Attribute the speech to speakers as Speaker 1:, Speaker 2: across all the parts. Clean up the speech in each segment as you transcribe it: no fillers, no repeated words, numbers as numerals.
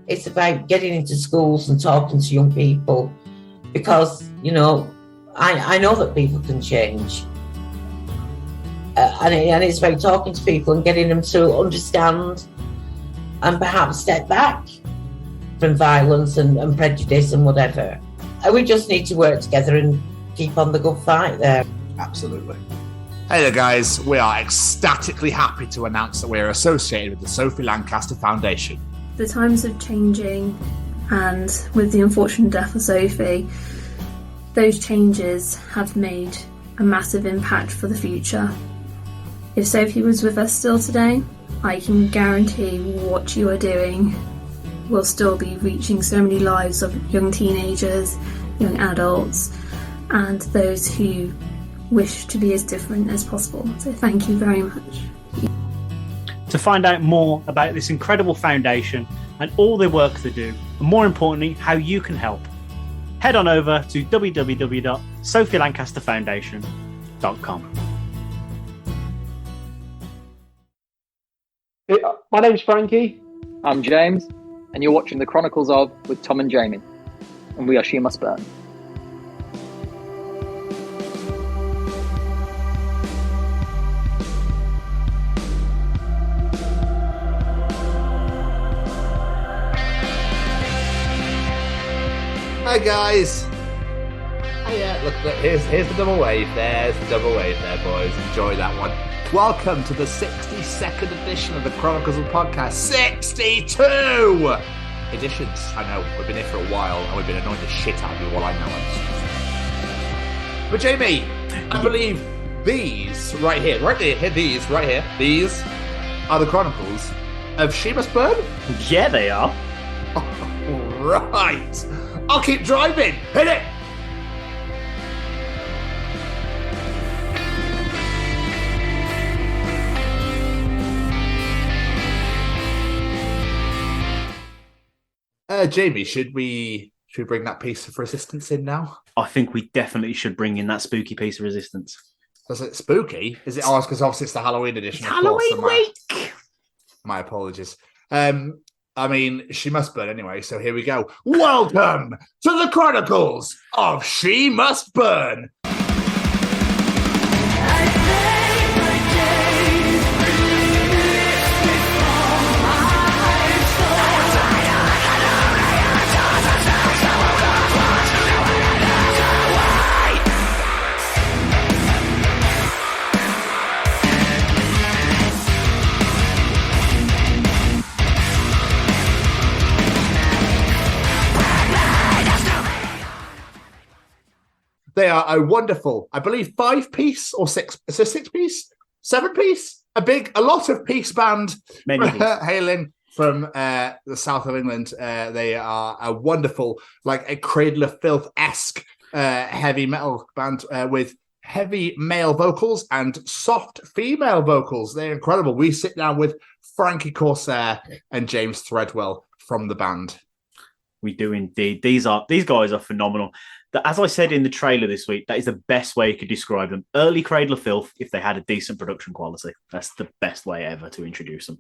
Speaker 1: It's about getting into schools and talking to young people because, you know, I know that people can change. And it's about talking to people and getting them to understand and perhaps step back from violence and prejudice and whatever. And we just need to work together and keep on the good fight there.
Speaker 2: Absolutely. Hey there, guys. We are ecstatically happy to announce that we are associated with the Sophie Lancaster Foundation.
Speaker 3: The times are changing, and with the unfortunate death of Sophie, those changes have made a massive impact for the future. If Sophie was with us still today, I can guarantee what you are doing will still be reaching so many lives of young teenagers, young adults, and those who wish to be as different as possible. So thank you very much.
Speaker 4: To find out more about this incredible foundation and all the work they do, and more importantly, how you can help, head on over to www.sophielancasterfoundation.com.
Speaker 5: My name's Frankie.
Speaker 6: I'm James, and you're watching the Chronicles of with Tom and Jamie, and we are She Must Burn.
Speaker 2: Hi, guys. Hiya. Look, here's the double wave. There's the double wave there, boys. Enjoy that one. Welcome to the 62nd edition of the Chronicles of Podcast. 62 editions. I know, we've been here for a while and we've been annoying the shit out of you while I know it. But Jamie, I believe these right here, these are the Chronicles of She Must Burn?
Speaker 4: Yeah, they are.
Speaker 2: Right. I'll keep driving. Hit it. Jamie, should we bring that piece of resistance in now?
Speaker 4: I think we definitely should bring in that spooky piece of resistance.
Speaker 2: Was it spooky? Is it? Oh, because obviously it's the Halloween edition.
Speaker 4: It's Halloween week.
Speaker 2: My apologies. I mean, She Must Burn anyway, so here we go. Welcome to the Chronicles of She Must Burn. They are a wonderful, I believe, 5-piece or 6-piece, 7-piece, a lot of piece band hailing from the south of England. They are a wonderful, like a Cradle of Filth-esque heavy metal band with heavy male vocals and soft female vocals. They're incredible. We sit down with Frankie Korsair and James Threadwell from the band.
Speaker 4: We do indeed. These guys are phenomenal. As I said in the trailer this week, that is the best way you could describe them. Early Cradle of Filth, if they had a decent production quality. That's the best way ever to introduce them.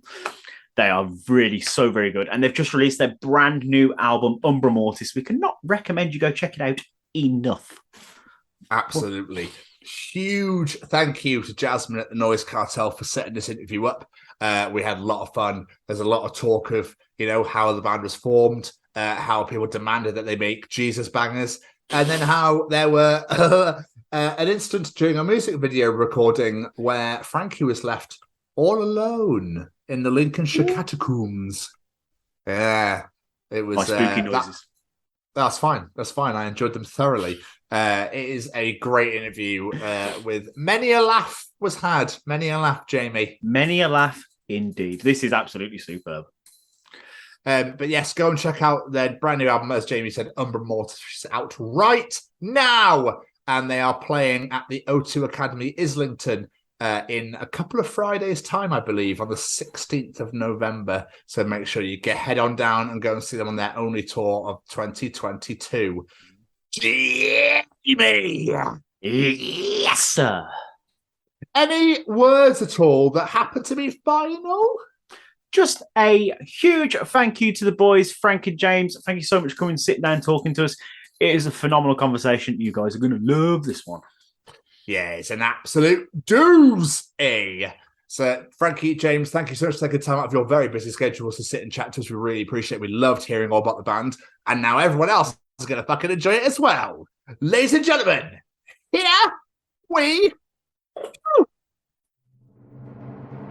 Speaker 4: They are really so very good. And they've just released their brand new album, Umbra Mortis. We cannot recommend you go check it out enough.
Speaker 2: Absolutely. Huge thank you to Jasmine at the Noise Cartel for setting this interview up. We had a lot of fun. There's a lot of talk of, how the band was formed, how people demanded that they make Jesus bangers, and then how there were an instance during a music video recording where Frankie was left all alone in the Lincolnshire catacombs. Yeah, it was
Speaker 4: spooky noises.
Speaker 2: That's fine. I enjoyed them thoroughly. It is a great interview with many a laugh was had. Many a laugh, Jamie.
Speaker 4: Many a laugh indeed. This is absolutely superb.
Speaker 2: But yes, go and check out their brand new album, as Jamie said, Umbra Mortis, which is out right now. And they are playing at the O2 Academy Islington in a couple of Fridays' time, I believe, on the 16th of November. So make sure you head on down and go and see them on their only tour of 2022. Jamie!
Speaker 4: Yes, sir.
Speaker 2: Any words at all that happen to be final?
Speaker 4: Just a huge thank you to the boys, Frank and James. Thank you so much for coming, sitting down, talking to us. It is a phenomenal conversation. You guys are going to love this one.
Speaker 2: Yeah, it's an absolute doozy. So, Frankie, James, thank you so much for taking time out of your very busy schedules to sit and chat to us. We really appreciate it. We loved hearing all about the band. And now everyone else is going to fucking enjoy it as well. Ladies and gentlemen, here we go.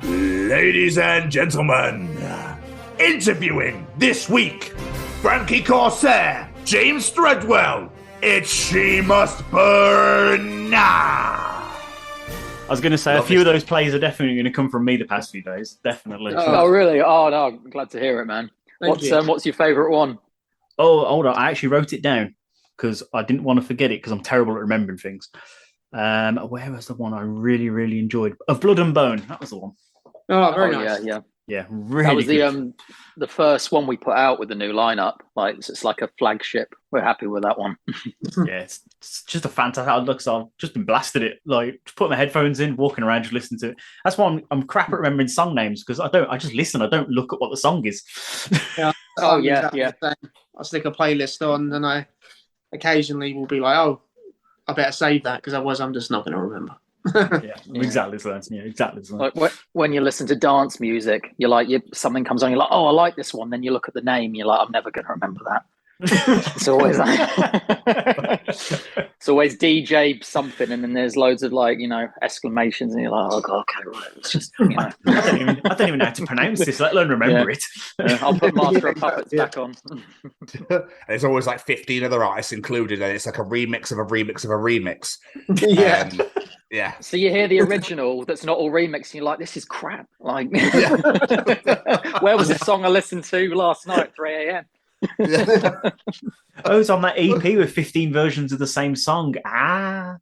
Speaker 2: Ladies and gentlemen, interviewing this week, Frankie Korsair, James Threadwell, it's She Must Burn Now.
Speaker 4: I was going to say, a few of those plays are definitely going to come from me the past few days. Definitely.
Speaker 6: Oh, really? Oh, no, I'm glad to hear it, man. What's your favourite one?
Speaker 4: Oh, hold on. I actually wrote it down because I didn't want to forget it because I'm terrible at remembering things. Where was the one I really, really enjoyed? Of Blood and Bone. That was the one.
Speaker 5: Oh, very nice.
Speaker 4: Yeah, really
Speaker 6: that was
Speaker 4: good.
Speaker 6: The first one we put out with the new lineup. Like it's like a flagship. We're happy with that one.
Speaker 4: Yeah, it's just a fantastic outlook. So I've just been blasted it. Like just put my headphones in, walking around, just listening to it. That's why I'm crap at remembering song names because I just listen. I don't look at what the song is.
Speaker 5: Yeah.
Speaker 6: Oh yeah.
Speaker 5: I stick a playlist on, and I occasionally will be like, "Oh, I better save that because otherwise I'm just not going to remember."
Speaker 4: Exactly. So yeah, exactly. So.
Speaker 6: Like when you listen to dance music, you're like, something comes on, you're like, oh, I like this one. Then you look at the name, you're like, I'm never going to remember that. It's always it's always DJ something, and then there's loads of exclamations, and you're like, oh god, okay, right. It's just
Speaker 4: I don't even know how to pronounce this, let alone remember it.
Speaker 6: I'll put Master of Puppets back on.
Speaker 2: And there's always like 15 other artists included, and it's like a remix of a remix of a remix.
Speaker 5: Yeah.
Speaker 2: Yeah.
Speaker 6: So you hear the original that's not all remixed, and you're like, this is crap. Like, where was the song I listened to last night at 3 a.m.?
Speaker 4: Oh, it's on that EP with 15 versions of the same song. No.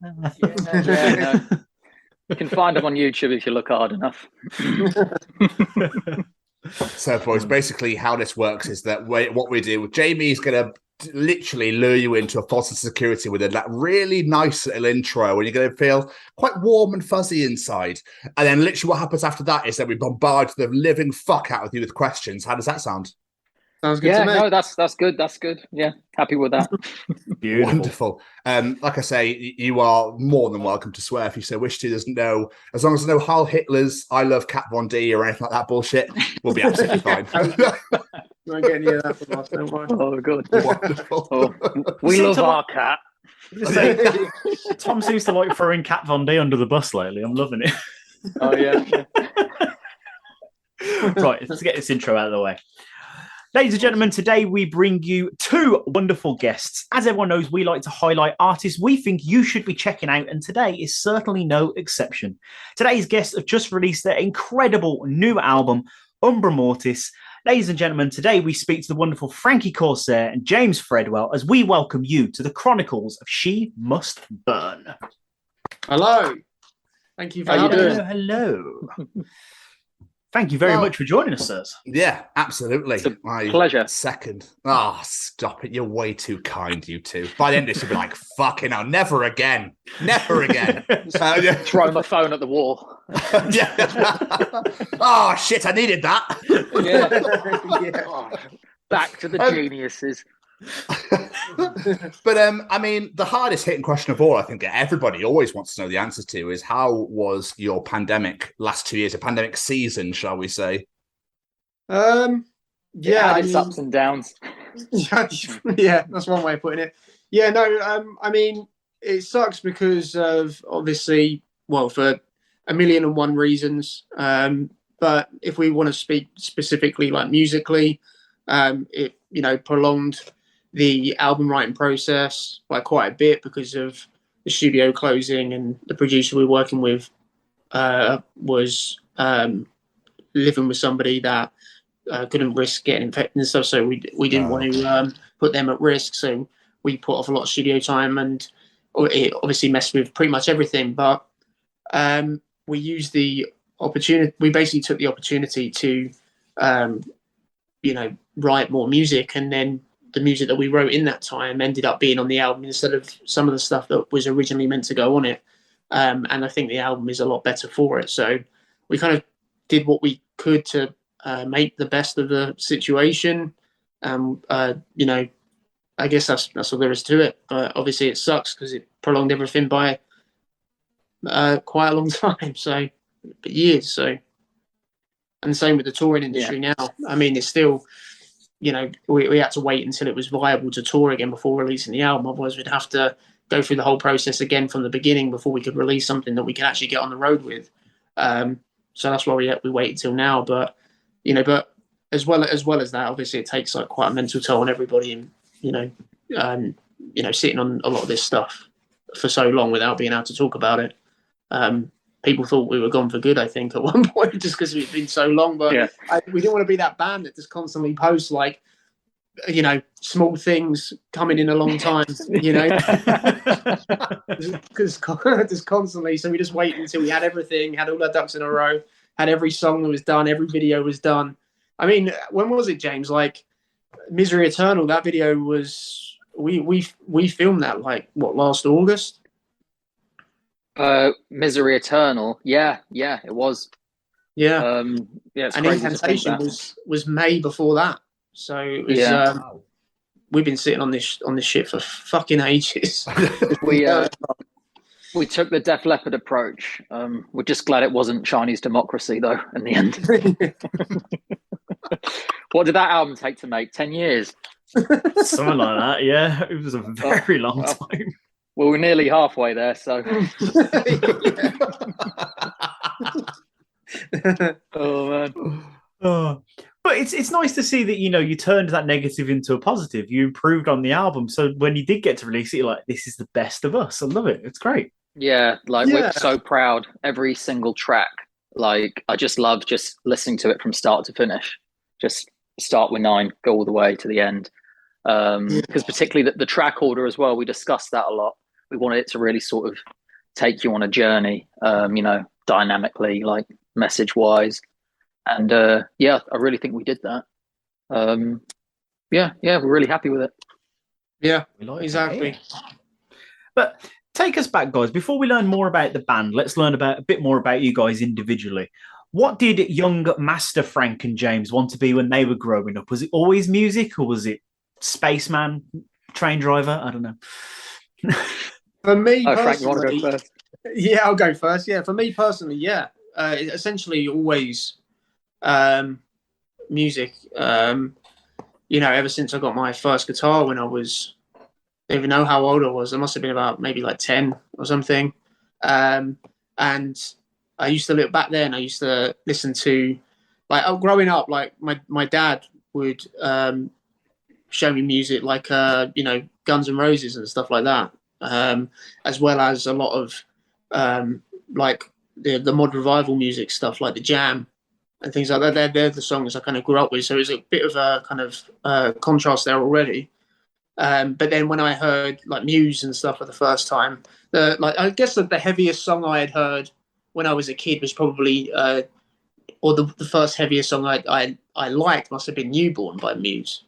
Speaker 6: You can find them on YouTube if you look hard enough.
Speaker 2: So, boys, basically how this works is that what we do, Jamie's going to literally lure you into a false sense of security with that really nice little intro, and you're going to feel quite warm and fuzzy inside. And then literally what happens after that is that we bombard the living fuck out of you with questions. How does that sound?
Speaker 5: Sounds good to me.
Speaker 6: No, that's good. That's good. Yeah, happy with that.
Speaker 4: Beautiful.
Speaker 2: Wonderful. Like I say, you are more than welcome to swear if you so wish to. There's no, as long as there's no Heil Hitler's, I love Kat Von D or anything like that bullshit, we'll be absolutely fine.
Speaker 5: Not getting any of that from us, don't worry.
Speaker 6: Oh, good.
Speaker 2: Wonderful.
Speaker 6: Oh, we love our cat.
Speaker 4: Tom seems to like throwing Kat Von D under the bus lately. I'm loving it.
Speaker 6: Oh, yeah.
Speaker 4: Right, let's get this intro out of the way. Ladies and gentlemen, today we bring you two wonderful guests. As everyone knows, we like to highlight artists we think you should be checking out, and today is certainly no exception. Today's guests have just released their incredible new album, Umbra Mortis. Ladies and gentlemen, today we speak to the wonderful Frankie Korsair and James Threadwell as we welcome you to the Chronicles of She Must Burn.
Speaker 5: Hello. Thank you for having me.
Speaker 4: Hello. Thank you very much for joining us, sirs.
Speaker 2: Yeah, absolutely.
Speaker 6: It's a
Speaker 2: My
Speaker 6: pleasure.
Speaker 2: Second. Oh, stop it. You're way too kind, you two. By the end, this will be like, fucking hell, never again. Never again.
Speaker 6: Throw my phone at the wall.
Speaker 2: Oh, shit, I needed that.
Speaker 6: Oh, back to the geniuses.
Speaker 2: But I mean, the hardest hitting question of all, I think that everybody always wants to know the answers to is how was your pandemic last 2 years, a pandemic season, shall we say?
Speaker 6: It's ups and downs.
Speaker 5: Yeah, that's one way of putting it. Yeah, no, I mean, it sucks because of obviously, well, for 1,000,001 reasons. But if we want to speak specifically, like musically, it prolonged the album writing process by quite a bit because of the studio closing, and the producer we were working with was living with somebody that couldn't risk getting infected and stuff. So we didn't want to put them at risk. So we put off a lot of studio time, and it obviously messed with pretty much everything. But we used the opportunity. We basically took the opportunity to, write more music, and then the music that we wrote in that time ended up being on the album instead of some of the stuff that was originally meant to go on it. And I think the album is a lot better for it. So we kind of did what we could to make the best of the situation. You know, I guess that's all there is to it. But obviously, it sucks because it prolonged everything by quite a long time, so years. So, and the same with the touring industry now. I mean, it's still, you know, we had to wait until it was viable to tour again before releasing the album. Otherwise, we'd have to go through the whole process again from the beginning before we could release something that we could actually get on the road with. So that's why we wait until now. But you know, but as well as that, obviously, it takes like quite a mental toll on everybody, and you know, sitting on a lot of this stuff for so long without being able to talk about it. People thought we were gone for good, I think, at one point, just because it's been so long. But we didn't want to be that band that just constantly posts, like, you know, small things coming in a long time, you know, because just constantly. So we just waited until we had everything, had all our ducks in a row, had every song that was done, every video was done. I mean, when was it, James? Like, Misery Eternal, that video was, we filmed that, like, what, last August?
Speaker 6: Misery Eternal, yeah, it was.
Speaker 5: Yeah,
Speaker 6: and
Speaker 5: Incantation was May before that. So it was, we've been sitting on this shit for fucking ages.
Speaker 6: We took the Def Leppard approach. We're just glad it wasn't Chinese Democracy, though, in the end. What did that album take to make? 10 years?
Speaker 4: Something like that, yeah. It was a very long time.
Speaker 6: Well, we're nearly halfway there, so. Oh, man.
Speaker 4: Oh. But it's nice to see that, you know, you turned that negative into a positive. You improved on the album. So when you did get to release it, you're like, this is the best of us. I love it. It's great.
Speaker 6: Yeah, we're so proud. Every single track. Like, I just love just listening to it from start to finish. Just start with 9, go all the way to the end. Because particularly the track order as well, we discussed that a lot. We wanted it to really sort of take you on a journey, you know, dynamically, like message-wise. And I really think we did that. We're really happy with it.
Speaker 5: Yeah, exactly.
Speaker 4: But take us back, guys. Before we learn more about the band, let's learn a bit more about you guys individually. What did young Master Frank and James want to be when they were growing up? Was it always music, or was it spaceman, train driver? I don't know.
Speaker 5: For me personally,
Speaker 6: Frank, you want to go first?
Speaker 5: Yeah, I'll go first. Yeah, for me personally, essentially always music. You know, ever since I got my first guitar when I was, I don't even know how old I was. I must have been about maybe like 10 or something. And I used to look back then. I used to listen to, like, growing up, like my dad would show me music like you know, Guns N' Roses and stuff like that. As well as a lot of like the mod revival music stuff, like the Jam and things like that. They're the songs I kind of grew up with. So it was a bit of a kind of contrast there already. But then when I heard like Muse and stuff for the first time, I guess the heaviest song I had heard when I was a kid was probably, or the first heaviest song I liked must have been Newborn by Muse.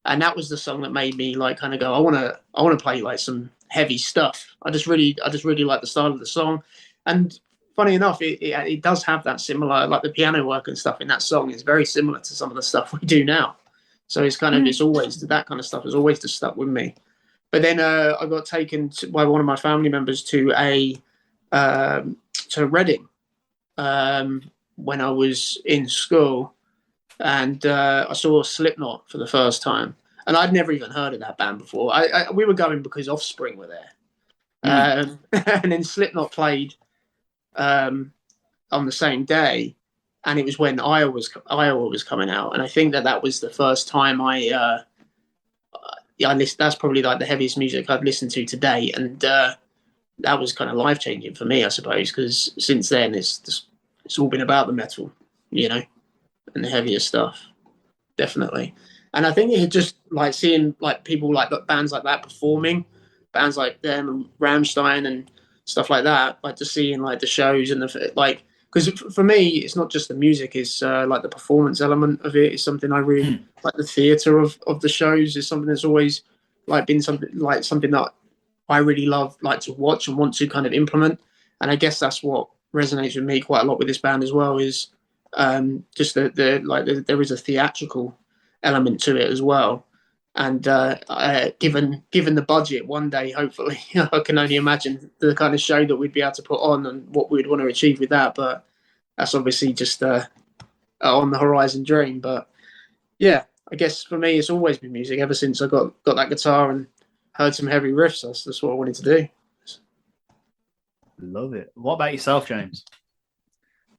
Speaker 5: And that was the song that made me like kind of go, I want to play like some heavy stuff. I just really like the style of the song. And funny enough, it does have that similar, like the piano work and stuff in that song is very similar to some of the stuff we do now. So it's kind of, it's always, that kind of stuff has always just stuck with me. But then I got taken by one of my family members to Reading when I was in school. And I saw Slipknot for the first time. And I'd never even heard of that band before. We were going because Offspring were there. And then Slipknot played on the same day. And it was when Iowa was coming out. And I think that was the first time I listened. That's probably like the heaviest music I've listened to date. And that was kind of life-changing for me, I suppose, because since then it's all been about the metal, you know, and the heavier stuff, definitely. And I think it just like seeing like people like bands like that performing, bands like them and Rammstein and stuff like that, like just seeing like the shows and the like, because for me it's not just the music, it's like the performance element of it is something I really like. The theatre of the shows is something that's always like been something that I really love, like to watch and want to kind of implement. And I guess that's what resonates with me quite a lot with this band as well, is Just there is a theatrical element to it as well. And given the budget, one day, hopefully, I can only imagine the kind of show that we'd be able to put on and what we'd want to achieve with that. But that's obviously just on the horizon dream. But yeah, I guess for me, it's always been music ever since I got that guitar and heard some heavy riffs. That's what I wanted to do.
Speaker 4: Love it. What about yourself, James?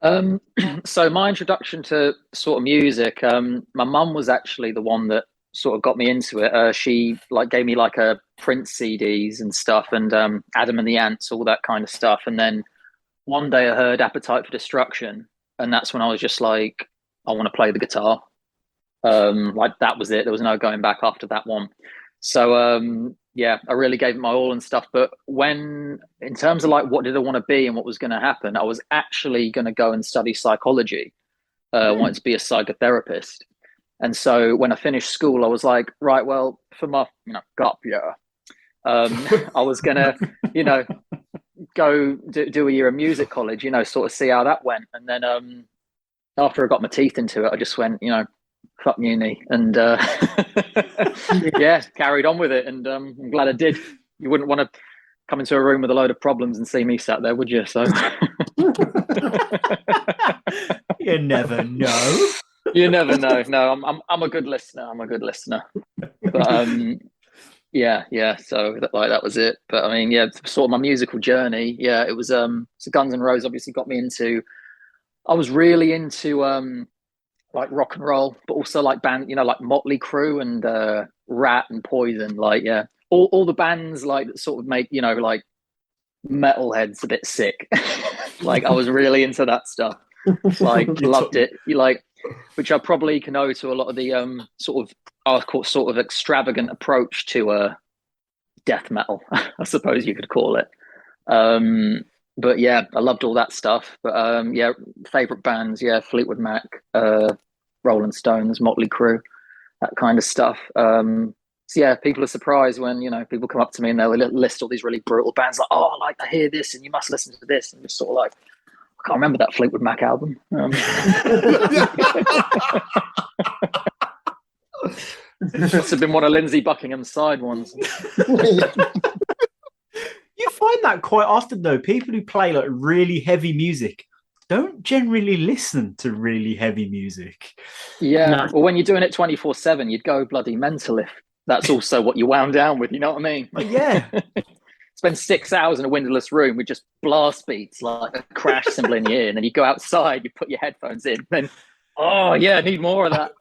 Speaker 6: So my introduction to sort of music, my mum was actually the one that sort of got me into it. She gave me a Prince CDs and stuff, and Adam and the Ants, all that kind of stuff. And then one day I heard Appetite for Destruction, and that's when I was just like, I want to play the guitar. That was it. There was no going back after that one. So yeah, I really gave it my all and stuff. But in terms of what did I want to be and what was going to happen, I was actually going to go and study psychology. Wanted to be a psychotherapist. And so when I finished school, I was like, right, well, for my gap year, I was going to, go do a year of music college, sort of see how that went. And then after I got my teeth into it, I just went, fuck uni, and yeah, carried on with it. And I'm glad I did. You wouldn't want to come into a room with a load of problems and see me sat there, would you? So
Speaker 4: you never know.
Speaker 6: You never know. No, I'm a good listener. But yeah. So that was it. But I mean, yeah, sort of my musical journey. Yeah, it was so Guns N' Roses obviously got me into. I was really into rock and roll, but also band, like Motley Crue and Rat and Poison. All the bands that sort of make metalheads a bit sick. I was really into that stuff. Loved it. Which I probably can owe to a lot of the sort of extravagant approach to death metal, I suppose you could call it. But yeah, I loved all that stuff. But yeah, favorite bands, yeah, Fleetwood Mac, Rolling Stones, Motley Crue, that kind of stuff. So yeah, people are surprised when people come up to me and they'll list all these really brutal bands, oh, I hear this and you must listen to this, and just sort of I can't remember that Fleetwood Mac album. Must have been one of Lindsey Buckingham's side ones.
Speaker 4: You find that quite often, though. People who play really heavy music don't generally listen to really heavy music.
Speaker 6: Yeah. No. Well, when you're doing it 24/7, you'd go bloody mental if that's also what you wound down with. You know what I mean?
Speaker 4: Yeah.
Speaker 6: Spend 6 hours in a windowless room with just blast beats, like a crash cymbal in your ear, and then you go outside, you put your headphones in, then oh yeah, I need more of that,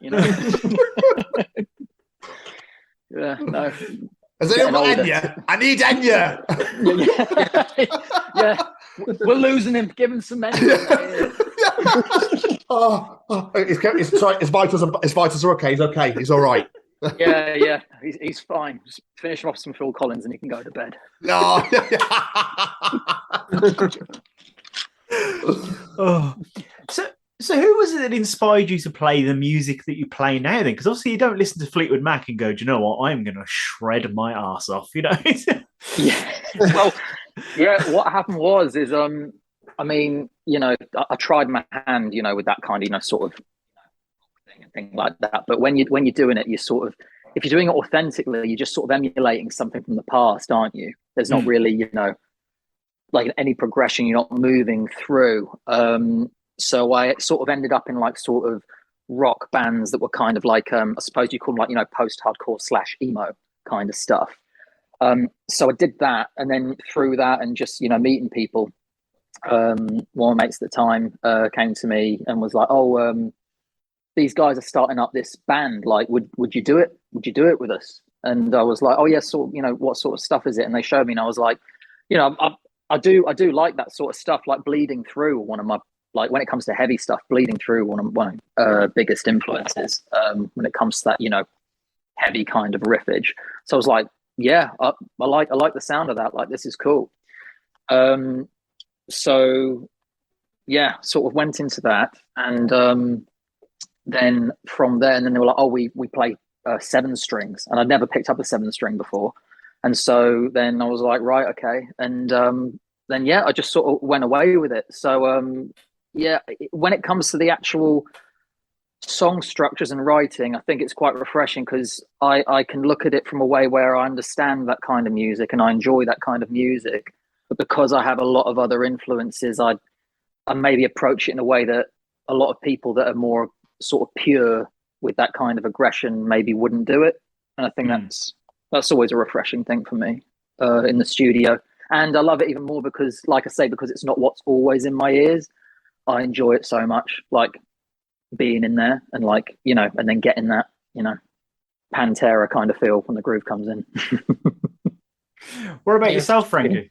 Speaker 6: Yeah, no.
Speaker 2: Has anyone got Enya? I need Enya.
Speaker 6: Yeah. We're losing him. Give him some Enya.
Speaker 2: His vitals are okay. He's okay. He's all right.
Speaker 6: Yeah. He's fine. Just finish him off some Phil Collins and he can go to bed.
Speaker 2: No.
Speaker 4: Oh. So who was it that inspired you to play the music that you play now then? Because obviously you don't listen to Fleetwood Mac and go, do you know what? I'm going to shred my ass off,
Speaker 6: Yeah. Well, yeah, what happened was, I mean, I tried my hand, with that kind of, sort of thing like that. But when you're doing it, you sort of, if you're doing it authentically, you're just sort of emulating something from the past, aren't you? There's not really, any progression. You're not moving through. So I sort of ended up in sort of rock bands that were kind of I suppose you call them post-hardcore / emo kind of stuff. So I did that, and then through that and just meeting people, one of my mates at the time came to me and was like, oh, these guys are starting up this band, would you do it? Would you do it with us? And I was like, oh yeah, so what sort of stuff is it? And they showed me, and I was like, I do like that sort of stuff, Bleeding Through, one of my, when it comes to heavy stuff, Bleeding Through, one of biggest influences when it comes to that, heavy kind of riffage. So I was like, yeah, I like the sound of that. This is cool. So yeah, sort of went into that, and then from there, and then they were like, oh, we play 7 strings, and I'd never picked up a 7-string before, and so then I was like, right, okay, and then yeah, I just sort of went away with it. So Yeah, when it comes to the actual song structures and writing, I think it's quite refreshing because I can look at it from a way where I understand that kind of music and I enjoy that kind of music. But because I have a lot of other influences, I maybe approach it in a way that a lot of people that are more sort of pure with that kind of aggression maybe wouldn't do it. And I think that's always a refreshing thing for me in the studio. And I love it even more because, like I say, because it's not what's always in my ears, I enjoy it so much. Like being in there and like, you know, and then getting that, you know, Pantera kind of feel when the groove comes in.
Speaker 4: What about yourself, Frankie?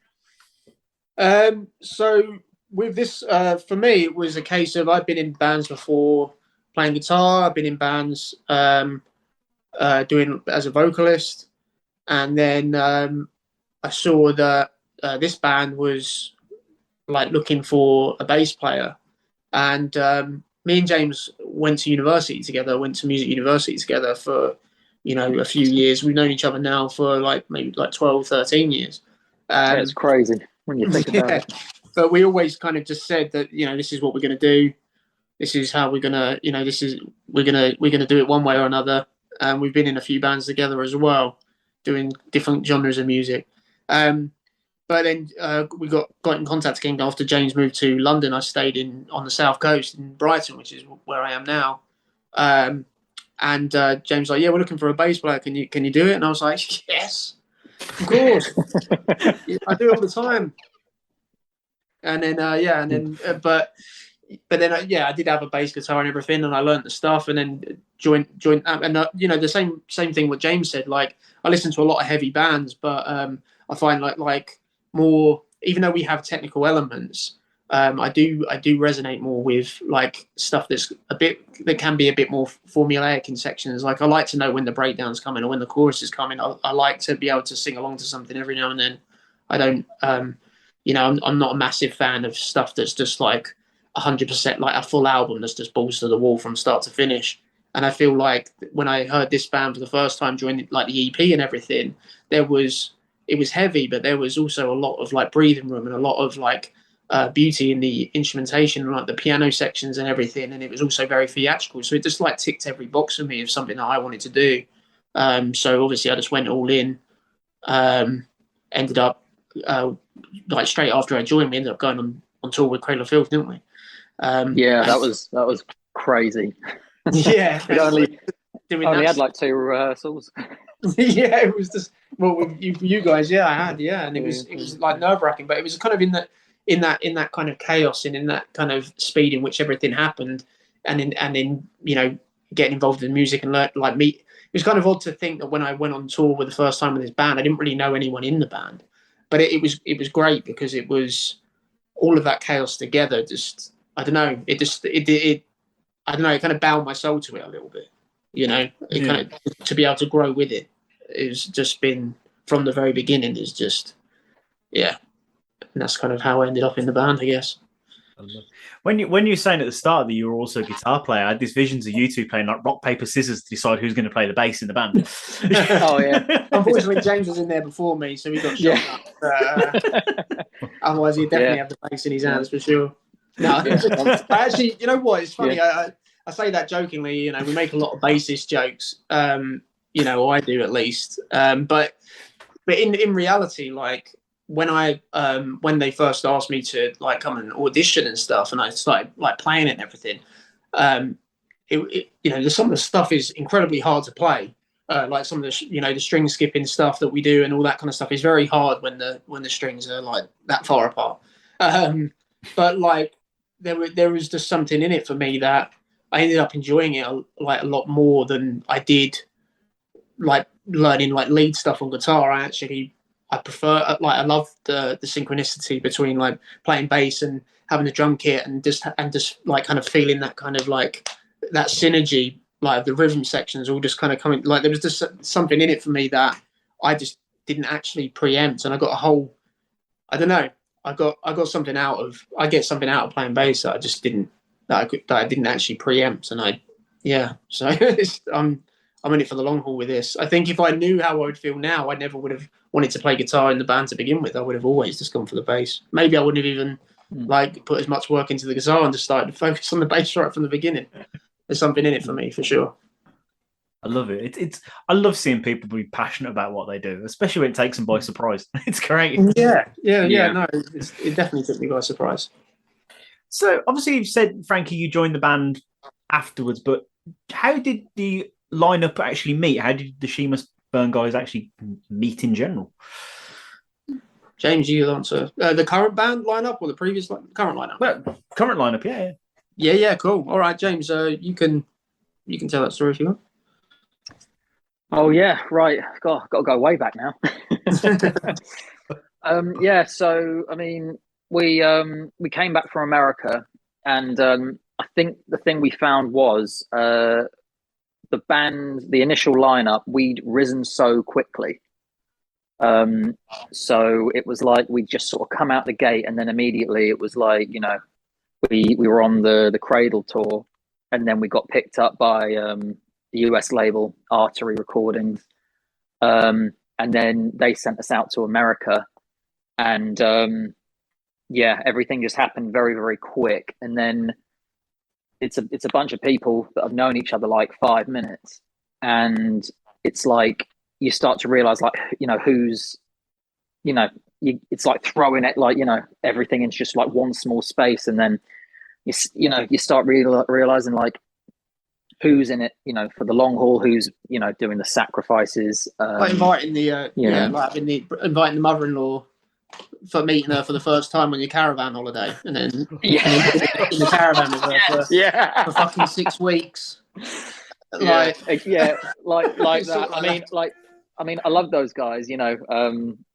Speaker 5: So with this, for me, it was a case of I've been in bands before playing guitar. I've been in bands doing as a vocalist. And then I saw that this band was like looking for a bass player. And me and James went to university together, went to music university together for, you know, a few years. We've known each other now for like maybe like 12, 13 years.
Speaker 6: Yeah, it's crazy when you think about it.
Speaker 5: But we always kind of just said that, you know, this is what we're going to do. This is how we're going to, you know, we're going to do it one way or another. And we've been in a few bands together as well, doing different genres of music. But then we got in contact again after James moved to London. I stayed on the south coast in Brighton, which is where I am now. And James was like, yeah, we're looking for a bass player. Can you do it? And I was like, yes, of course. I do it all the time. And then but then I did have a bass guitar and everything, and I learned the stuff, and then joined and you know, the same thing what James said. Like I listen to a lot of heavy bands, but I find like more, even though we have technical elements, I do resonate more with like stuff that can be a bit more formulaic in sections. Like I like to know when the breakdown's coming or when the chorus is coming. I like to be able to sing along to something every now and then. I don't, you know, I'm not a massive fan of stuff that's just like 100% like a full album that's just balls to the wall from start to finish. And I feel like when I heard this band for the first time during like the EP and everything, it was heavy, but there was also a lot of like breathing room and a lot of like beauty in the instrumentation and like the piano sections and everything. And it was also very theatrical. So it just like ticked every box for me of something that I wanted to do. So obviously I just went all in, ended up like straight after I joined, we ended up going on tour with Cradle of Filth, didn't we?
Speaker 6: Yeah, that was crazy.
Speaker 5: Yeah.
Speaker 6: It only had like 2 rehearsals.
Speaker 5: Yeah, it was just with you guys. Yeah, I had. Yeah, and it was like nerve-wracking, but it was kind of in that kind of chaos and in that kind of speed in which everything happened, and in you know, getting involved in music and learn like meet. It was kind of odd to think that when I went on tour with the first time with this band, I didn't really know anyone in the band, but it was great because it was all of that chaos together. Just I don't know. I don't know. It kind of bound my soul to it a little bit. You know, kind of to be able to grow with it. It's just been from the very beginning. Is just and that's kind of how I ended up in the band, I guess.
Speaker 4: When you were saying at the start that you were also a guitar player, I had these visions of you two playing like rock, paper, scissors to decide who's going to play the bass in the band.
Speaker 6: Oh yeah.
Speaker 5: Unfortunately, James was in there before me, so he got shot up. Otherwise, he'd definitely have the bass in his hands for sure. No, I actually, you know what? It's funny. I say that jokingly. You know, we make a lot of bassist jokes. You know, or I do at least. But in reality, like when they first asked me to like come and audition and stuff, and I started like playing it and everything, you know, some of the stuff is incredibly hard to play. Like some of the you know, the string skipping stuff that we do and all that kind of stuff is very hard when the strings are like that far apart. But like there was just something in it for me that I ended up enjoying it a lot more than I did like learning like lead stuff on guitar. I prefer like I love the synchronicity between like playing bass and having a drum kit and just like kind of feeling that kind of like that synergy, like the rhythm sections all just kind of coming, like there was just something in it for me that I just didn't actually preempt, and I got a whole, I don't know, I get something out of playing bass that I just didn't, that I didn't actually preempt, and so I'm in it for the long haul with this. I think if I knew how I would feel now, I never would have wanted to play guitar in the band to begin with. I would have always just gone for the bass. Maybe I wouldn't have even like put as much work into the guitar and just started to focus on the bass right from the beginning. There's something in it for me, for sure.
Speaker 4: I love it. I love seeing people be passionate about what they do, especially when it takes them by surprise. It's great.
Speaker 5: Yeah. No, it definitely took me by surprise.
Speaker 4: So obviously you've said, Frankie, you joined the band afterwards, but how did the lineup actually meet? How did the She Must Burn guys actually meet in general?
Speaker 5: James, you answer. The current band lineup or the previous current lineup?
Speaker 4: Well, current lineup, yeah.
Speaker 5: Yeah, cool. All right, James, you can tell that story if you want.
Speaker 6: Oh yeah, right. Got to go way back now. Yeah, so I mean, we came back from America, and I think the thing we found was the band, the initial lineup, we'd risen so quickly. So it was like we just sort of come out the gate, and then immediately it was like, you know, we were on the Cradle tour, and then we got picked up by the US label Artery Recordings, and then they sent us out to America, and yeah, everything just happened very, very quick. And then it's a bunch of people that have known each other like 5 minutes, and it's like you start to realize, like, you know, who's, you know, it's like throwing it, like, you know, everything into just like one small space, and then you start realizing like who's in it, you know, for the long haul, who's, you know, doing the sacrifices.
Speaker 5: Like inviting the inviting the mother-in-law for meeting her for the first time on your caravan holiday, and then in the caravan with her for fucking 6 weeks.
Speaker 6: Like that. I mean, I love those guys. You know,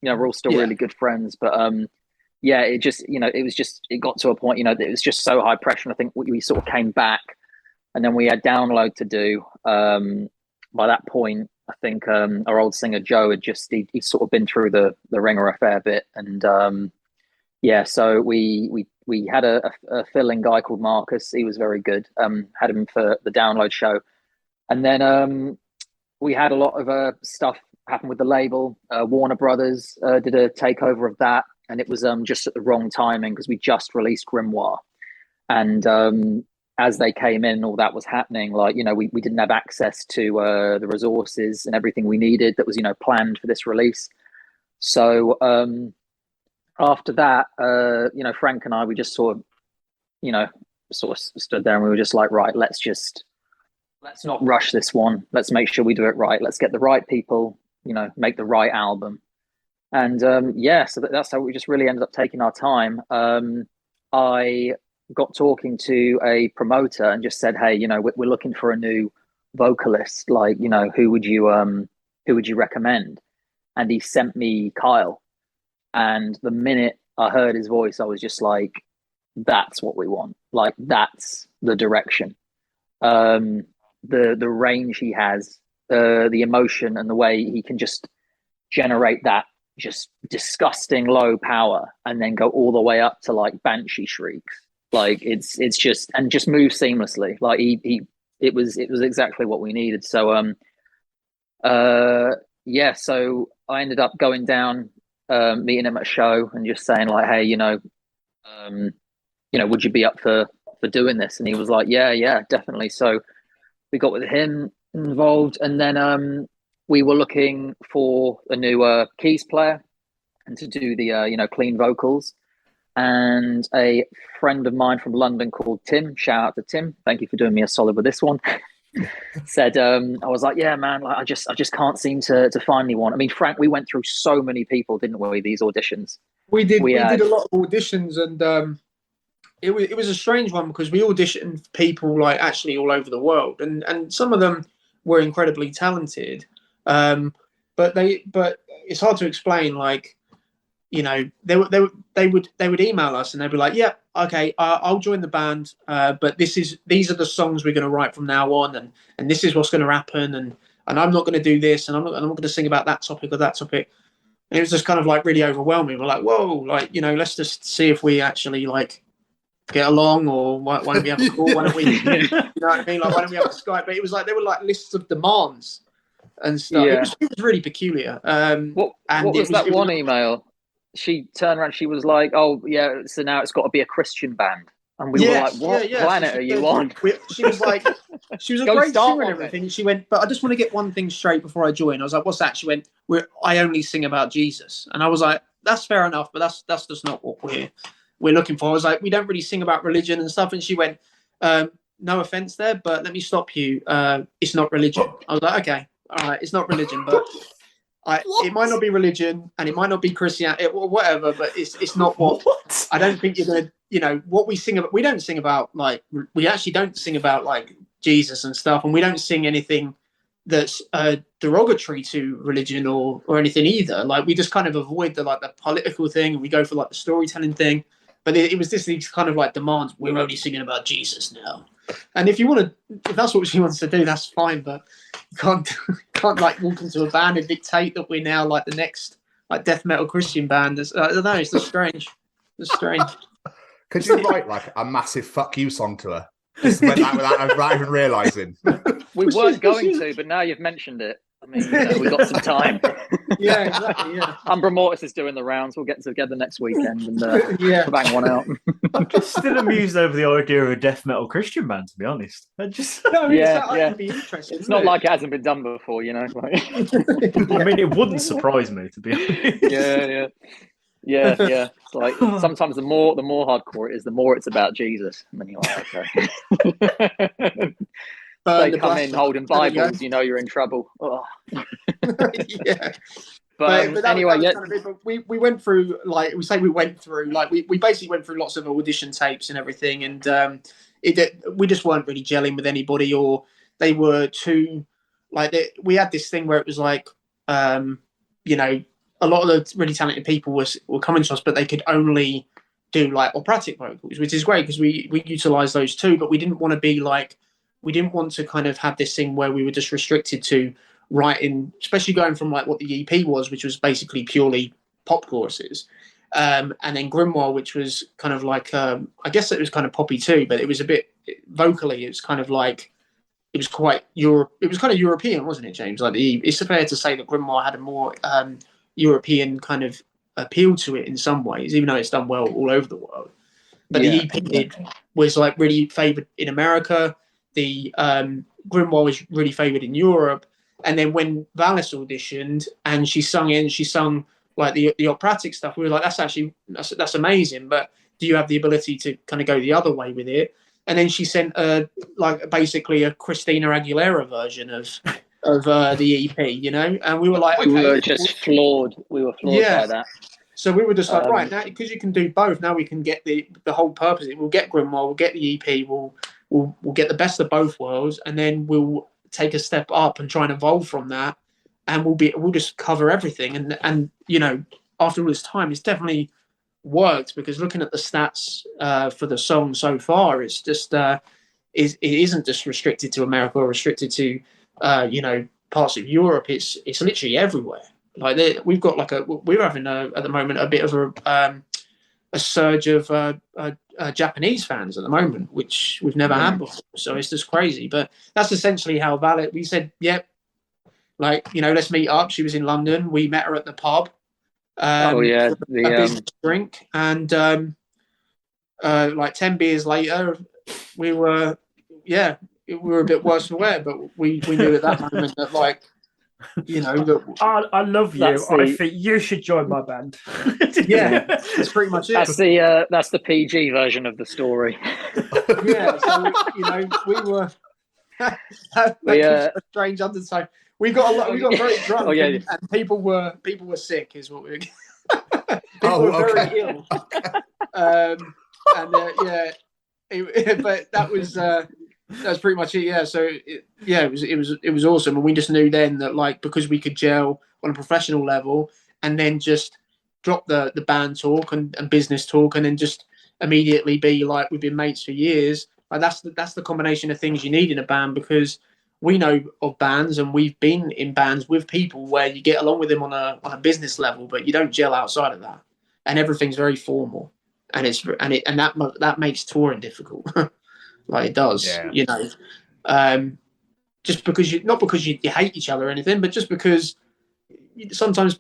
Speaker 6: we're all still really good friends, but yeah, it just, you know, it got to a point, you know, that it was just so high pressure. And I think we sort of came back, and then we had Download to do. By that point, I think our old singer Joe had he'd sort of been through the ringer a fair bit, and yeah, so we had a fill-in guy called Marcus. He was very good. Had him for the Download show, and then we had a lot of stuff happen with the label. Warner Brothers did a takeover of that, and it was just at the wrong timing because we just released Grimoire, and as they came in, all that was happening. Like, you know, we didn't have access to the resources and everything we needed that was, you know, planned for this release. So after that, you know, Frank and I, we just sort of stood there, and we were just like, right, let's not rush this one. Let's make sure we do it right. Let's get the right people, you know, make the right album. And yeah, so that's how we just really ended up taking our time. I got talking to a promoter and just said, hey, you know, we're looking for a new vocalist. Like, you know, who would you recommend? And he sent me Kyle. And the minute I heard his voice, I was just like, that's what we want. Like, that's the direction. The range he has, the emotion, and the way he can just generate that just disgusting low power and then go all the way up to like banshee shrieks. Like it's just, and just move seamlessly. Like it was exactly what we needed. So yeah, so I ended up going down, meeting him at a show and just saying like, hey, you know, would you be up for doing this? And he was like, yeah, definitely. So we got with him involved, and then we were looking for a new keys player and to do the clean vocals. And a friend of mine from London called Tim, shout out to Tim, thank you for doing me a solid with this one, said, I was like, yeah, man, like I just can't seem to find anyone. I mean, Frank, we went through so many people, didn't we, these auditions?
Speaker 5: We did a lot of auditions, and it was a strange one because we auditioned people like actually all over the world, and some of them were incredibly talented, but it's hard to explain. Like, you know, they would email us and they'd be like, yeah, okay, I'll join the band, but these are the songs we're going to write from now on, and this is what's going to happen, and I'm not going to do this, and I'm not going to sing about that topic or that topic. And it was just kind of like really overwhelming. We're like, whoa, like, you know, let's just see if we actually like get along, or why don't we have a call? Why don't we, you know what I mean? Like, why don't we have a Skype? But it was like, there were like lists of demands and stuff. Yeah. It was really peculiar.
Speaker 6: What was that one email? she turned around. She was like, "Oh yeah, so now it's got to be a Christian band." And we were like, "What planet are you on?"
Speaker 5: She was like, she was a great singer and everything. And she went, "But I just want to get one thing straight before I join." I was like, "What's that?" She went, "I only sing about Jesus." And I was like, "That's fair enough, but that's just not what we're looking for." I was like, "We don't really sing about religion and stuff." And she went, "No offense there, but let me stop you. It's not religion." I was like, "Okay, all right, it's not religion, but it might not be religion and it might not be Christianity or whatever, but it's not what I don't think you're gonna." What we sing about, we don't sing about we actually don't sing about like Jesus and stuff, and we don't sing anything that's derogatory to religion or anything either. Like we just kind of avoid the political thing, and we go for like the storytelling thing. But it was these kind of like demands. We're only singing about Jesus now, and if that's what she wants to do, that's fine. But you can't like walk into a band and dictate that we're now like the next like death metal Christian band. I don't know. It's just strange. It's strange.
Speaker 2: Could you write like a massive "fuck you" song to her? Just went out without even realising.
Speaker 6: We weren't going to, but now you've mentioned it. I mean, we've got some time.
Speaker 5: Yeah, exactly. Yeah.
Speaker 6: Umbra Mortis is doing the rounds. We'll get together next weekend and bang one out.
Speaker 4: I'm just still amused over the idea of a death metal Christian band, to be honest.
Speaker 5: It'd be interesting.
Speaker 6: It's not like it hasn't been done before, you know.
Speaker 4: I mean, it wouldn't surprise me, to be honest.
Speaker 6: Yeah. It's like sometimes the more hardcore it is, the more it's about Jesus. And then you're like, okay. They come in holding Bibles, you know you're in trouble. Oh.
Speaker 5: Yeah.
Speaker 6: But anyway,
Speaker 5: we went through we basically went through lots of audition tapes and everything, and we just weren't really gelling with anybody, or they were too we had this thing where it was like a lot of the really talented people were coming to us, but they could only do like operatic vocals, which is great because we utilize those too, but we didn't want to kind of have this thing where we were just restricted to writing, especially going from like what the EP was, which was basically purely pop choruses, and then Grimoire, which was kind of like I guess it was kind of poppy too, but it was a bit vocally, it was kind of like it was quite it was kind of European, wasn't it, James? Like it's fair to say that Grimoire had a more European kind of appeal to it in some ways, even though it's done well all over the world. But the EP was like really favoured in America. The Grimoire was really favoured in Europe. And then when Valis auditioned and she sung like the operatic stuff, we were like, that's amazing. But do you have the ability to kind of go the other way with it? And then she sent basically a Christina Aguilera version of the EP, and we were like, okay,
Speaker 6: we were just floored. We were floored by that.
Speaker 5: So we were just like, right now, because you can do both. Now we can get the whole purpose. We'll get Grimoire, we'll get the EP, we'll get the best of both worlds, and then we'll take a step up and try and evolve from that, and we'll just cover everything. And after all this time, it's definitely worked, because looking at the stats for the song so far, it's just it isn't just restricted to America or restricted to parts of Europe. It's literally everywhere. Like we've got we're having at the moment a bit of a surge of Japanese fans at the moment, which we've never had before. So it's just crazy. But that's essentially how Valet. We said, yep, let's meet up. She was in London. We met her at the pub. A business drink, and 10 beers later, we were a bit worse for wear, but we knew at that moment that
Speaker 7: I love you. I think you should join my band.
Speaker 5: Yeah, that's pretty much it.
Speaker 6: That's the PG version of the story.
Speaker 5: Yeah, so we were a strange undertone. We got very drunk, and people were sick, is what we were. People were very ill. But that was. That's pretty much it. Yeah. So it was awesome, and we just knew then that because we could gel on a professional level, and then just drop the band talk and business talk, and then just immediately be like we've been mates for years. That's the combination of things you need in a band, because we know of bands and we've been in bands with people where you get along with them on a business level, but you don't gel outside of that, and everything's very formal, and that makes touring difficult. Like it does, just because not because you hate each other or anything, but just because sometimes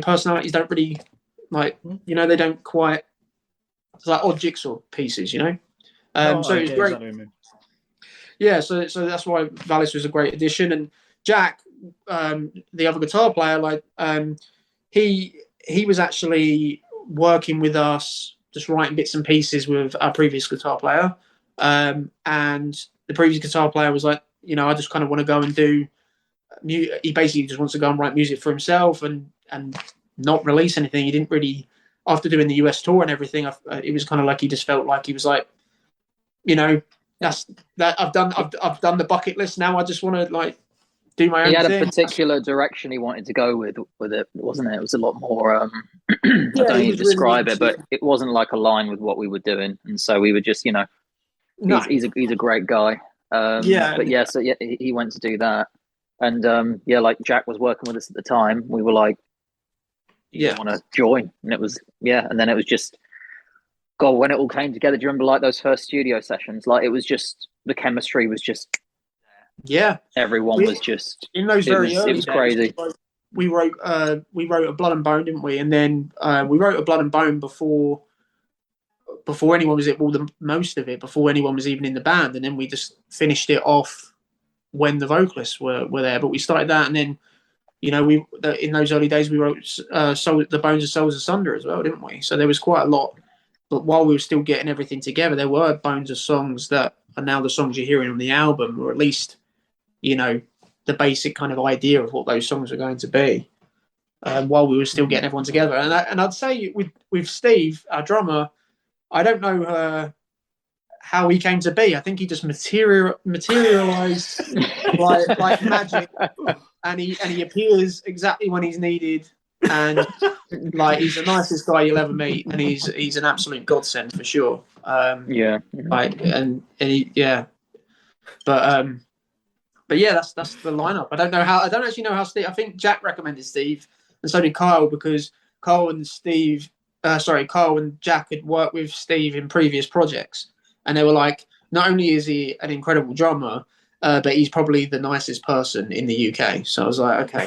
Speaker 5: personalities don't really like, you know, they don't quite. It's like odd jigsaw pieces, you know. So it was great. Exactly. Yeah, so that's why Valis was a great addition, and Jack, the other guitar player, like he was actually working with us, just writing bits and pieces with our previous guitar player, and the previous guitar player was like, you know, I just kind of want to go and do. He basically just wants to go and write music for himself and not release anything. He didn't really, after doing the US tour and everything, it was kind of like he just felt like he was like, you know. I've done the bucket list. Now I just want to like do my own thing.
Speaker 6: He had a particular direction he wanted to go with it, wasn't it? It was a lot more. I don't know how to describe it, but it wasn't like aligned with what we were doing, and so we were just, you know, he's a great guy. So he went to do that, and like Jack was working with us at the time. We were like, "You want to join?" And it was and then it was just. God, when it all came together, do you remember like those first studio sessions? Like it was just the chemistry was just everyone was just
Speaker 5: in those very early
Speaker 6: it was crazy.
Speaker 5: We wrote a Blood and Bone, didn't we? And then we wrote a Blood and Bone before anyone was most of it before anyone was even in the band, and then we just finished it off when the vocalists were there. But we started that, and then you know in those early days we wrote the Bones of Souls Asunder as well, didn't we? So there was quite a lot. But while we were still getting everything together, there were bones of songs that are now the songs you're hearing on the album, or at least, you know, the basic kind of idea of what those songs are going to be. While we were still getting everyone together, and I'd say with Steve, our drummer, I don't know how he came to be. I think he just materialized like magic, and he appears exactly when he's needed. And like he's the nicest guy you'll ever meet, and he's an absolute godsend for sure. But that's the lineup. I don't actually know how Steve. I think Jack recommended Steve, and so did Kyle, because Kyle and Jack had worked with Steve in previous projects, and they were like, not only is he an incredible drummer, but he's probably the nicest person in the UK. So I was like, okay.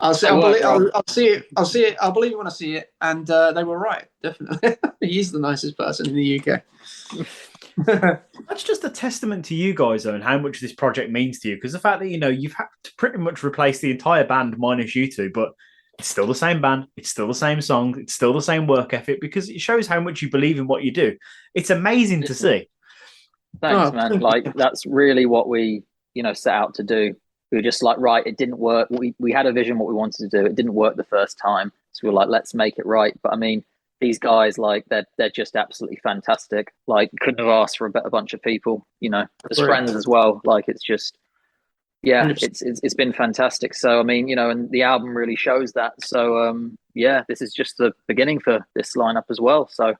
Speaker 5: I'll see it. I'll believe it when I see it. And they were right, definitely. He's the nicest person in the UK.
Speaker 4: That's just a testament to you guys, though, and how much this project means to you. Because the fact that, you know, you've had to pretty much replace the entire band minus you two, but it's still the same band, it's still the same song, it's still the same work ethic, because it shows how much you believe in what you do. It's amazing to see.
Speaker 6: Thanks, man. Like, that's really what we, you know, set out to do. We were just like, right, it didn't work. We had a vision what we wanted to do. It didn't work the first time. So we were like, let's make it right. But I mean, these guys, like, they're just absolutely fantastic. Like, couldn't have asked for a better bunch of people, you know, as friends as well. Like, it's just, it's been fantastic. So, I mean, you know, and the album really shows that. So, this is just the beginning for this lineup as well. So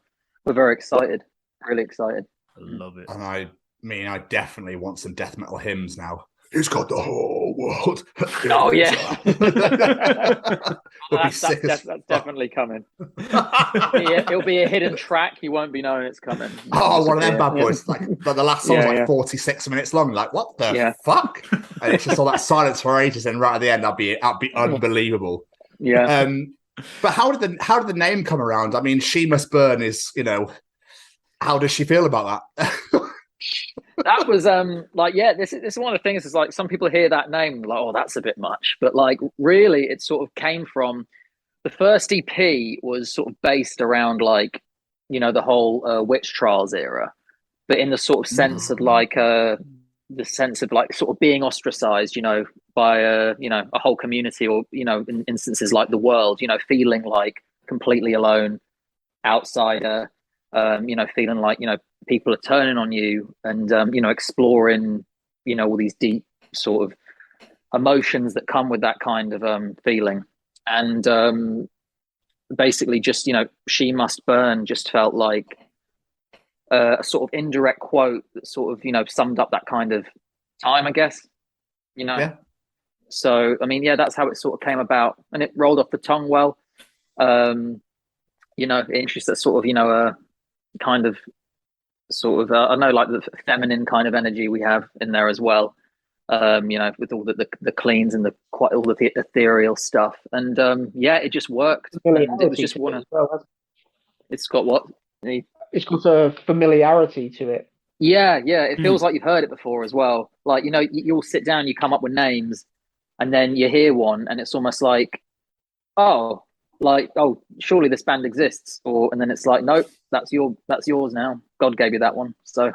Speaker 6: we're very excited, really excited.
Speaker 4: I love it.
Speaker 2: And I mean, I definitely want some death metal hymns now. It's got the whole world.
Speaker 6: Oh, yeah. That's definitely coming. It'll be a hidden track. You won't be knowing it's coming.
Speaker 2: Oh, one of them bad boys. Like the last song's 46 minutes long. Like, what the fuck? And it's just all that silence for ages, and right at the end, that'd be unbelievable.
Speaker 6: Yeah.
Speaker 2: But how did the name come around? I mean, She Must Burn is, you know, how does she feel about that?
Speaker 6: That was this is one of the things, is like, some people hear that name like, oh, that's a bit much, but like, really, it sort of came from the first EP was sort of based around, like, you know, the whole witch trials era, but in the sort of sense of like the sense of like sort of being ostracized, you know, by a whole community, or, you know, in instances like the world, you know, feeling like completely alone, outsider, you know, feeling like, you know, people are turning on you, and you know, exploring, you know, all these deep sort of emotions that come with that kind of feeling. And basically, just, you know, She Must Burn just felt like a sort of indirect quote that sort of, you know, summed up that kind of time, I guess, you know. Yeah. So I mean, that's how it sort of came about, and it rolled off the tongue well. You know, it introduced that sort of, you know, kind of sort of I know, like, the feminine kind of energy we have in there as well. with all the cleans and all the ethereal stuff. And it just worked. And it was just one of. It's got what?
Speaker 8: It's got a familiarity to it.
Speaker 6: Yeah. It feels like you've heard it before as well. Like, you'll sit down, you come up with names, and then you hear one, and it's almost like, oh, surely this band exists. And then it's like, nope, that's yours now. God gave you that one. So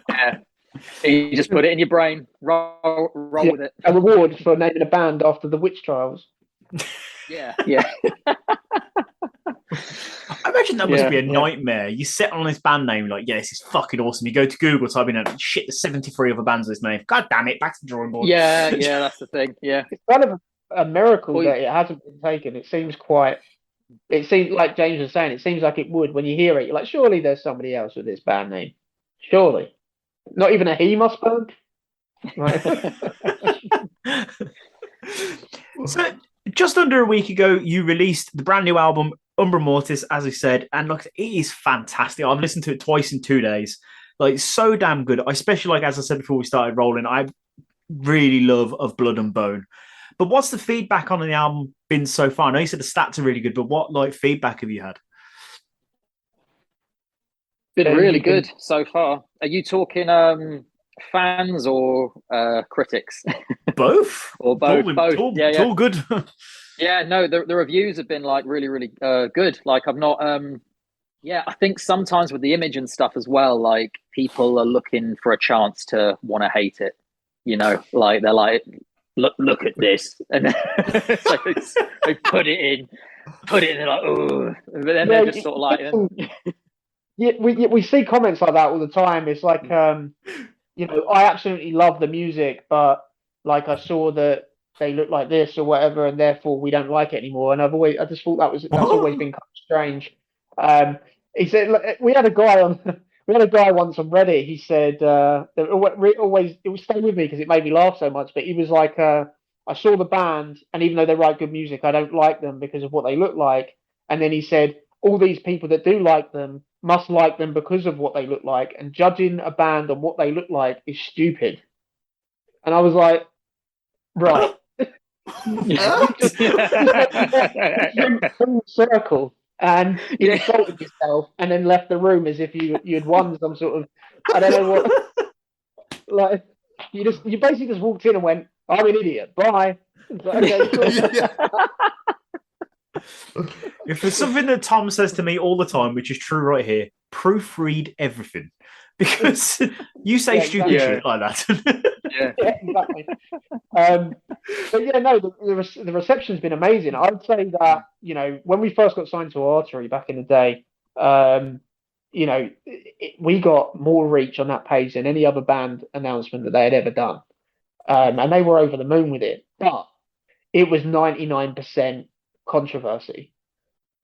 Speaker 6: yeah. You just put it in your brain, roll with it.
Speaker 8: A reward for naming a band after the witch trials.
Speaker 6: Yeah.
Speaker 4: I imagine that must be a nightmare. You sit on this band name, like, this is fucking awesome. You go to Google, type in, shit, there's 73 other bands with this name. God damn it, back to the drawing board.
Speaker 6: Yeah, that's the thing. Yeah.
Speaker 8: It's kind of a miracle that it hasn't been taken. It seems like James was saying, it seems like it would when you hear it. You're like, surely there's somebody else with this band name. Surely. Not even a Hemusberg? Right.
Speaker 4: So, just under a week ago, you released the brand new album, Umbra Mortis, as I said, and look, it is fantastic. I've listened to it twice in 2 days. Like, so damn good. I especially, as I said before we started rolling, I really love Of Blood and Bone. But what's the feedback on the album been so far? I know you said the stats are really good, but what feedback have you had?
Speaker 6: Been really good so far. Are you talking fans or critics?
Speaker 4: Both.
Speaker 6: Or both?
Speaker 4: It's all good.
Speaker 6: Yeah, no, the reviews have been really, really good. Like, I've not, I think sometimes with the image and stuff as well, like, people are looking for a chance to want to hate it. Like, they're like, look at this, and so they put it in, and they're like, oh, but then they're just sort of like.
Speaker 8: Yeah, we see comments like that all the time. It's like, I absolutely love the music, but like I saw that they look like this or whatever, and therefore we don't like it anymore. And I just thought that's always been kind of strange. He said we had a guy once on Reddit. He said that always it would stay with me because it made me laugh so much. But he was like, I saw the band, and even though they write good music, I don't like them because of what they look like. And then he said, all these people that do like them must like them because of what they look like, and judging a band on what they look like is stupid. And I was like, right. Full circle, and you insulted yourself and then left the room as if you'd won some sort of, I don't know what, like, you basically just walked in and went, I'm an idiot, bye. Like, okay,
Speaker 4: If there's something that Tom says to me all the time, which is true right here, proofread everything, because you say stupid shit like that.
Speaker 8: Yeah, exactly. But yeah, no, the reception's been amazing. I would say that, when we first got signed to Artery back in the day, we got more reach on that page than any other band announcement that they had ever done. And they were over the moon with it. But it was 99% controversy.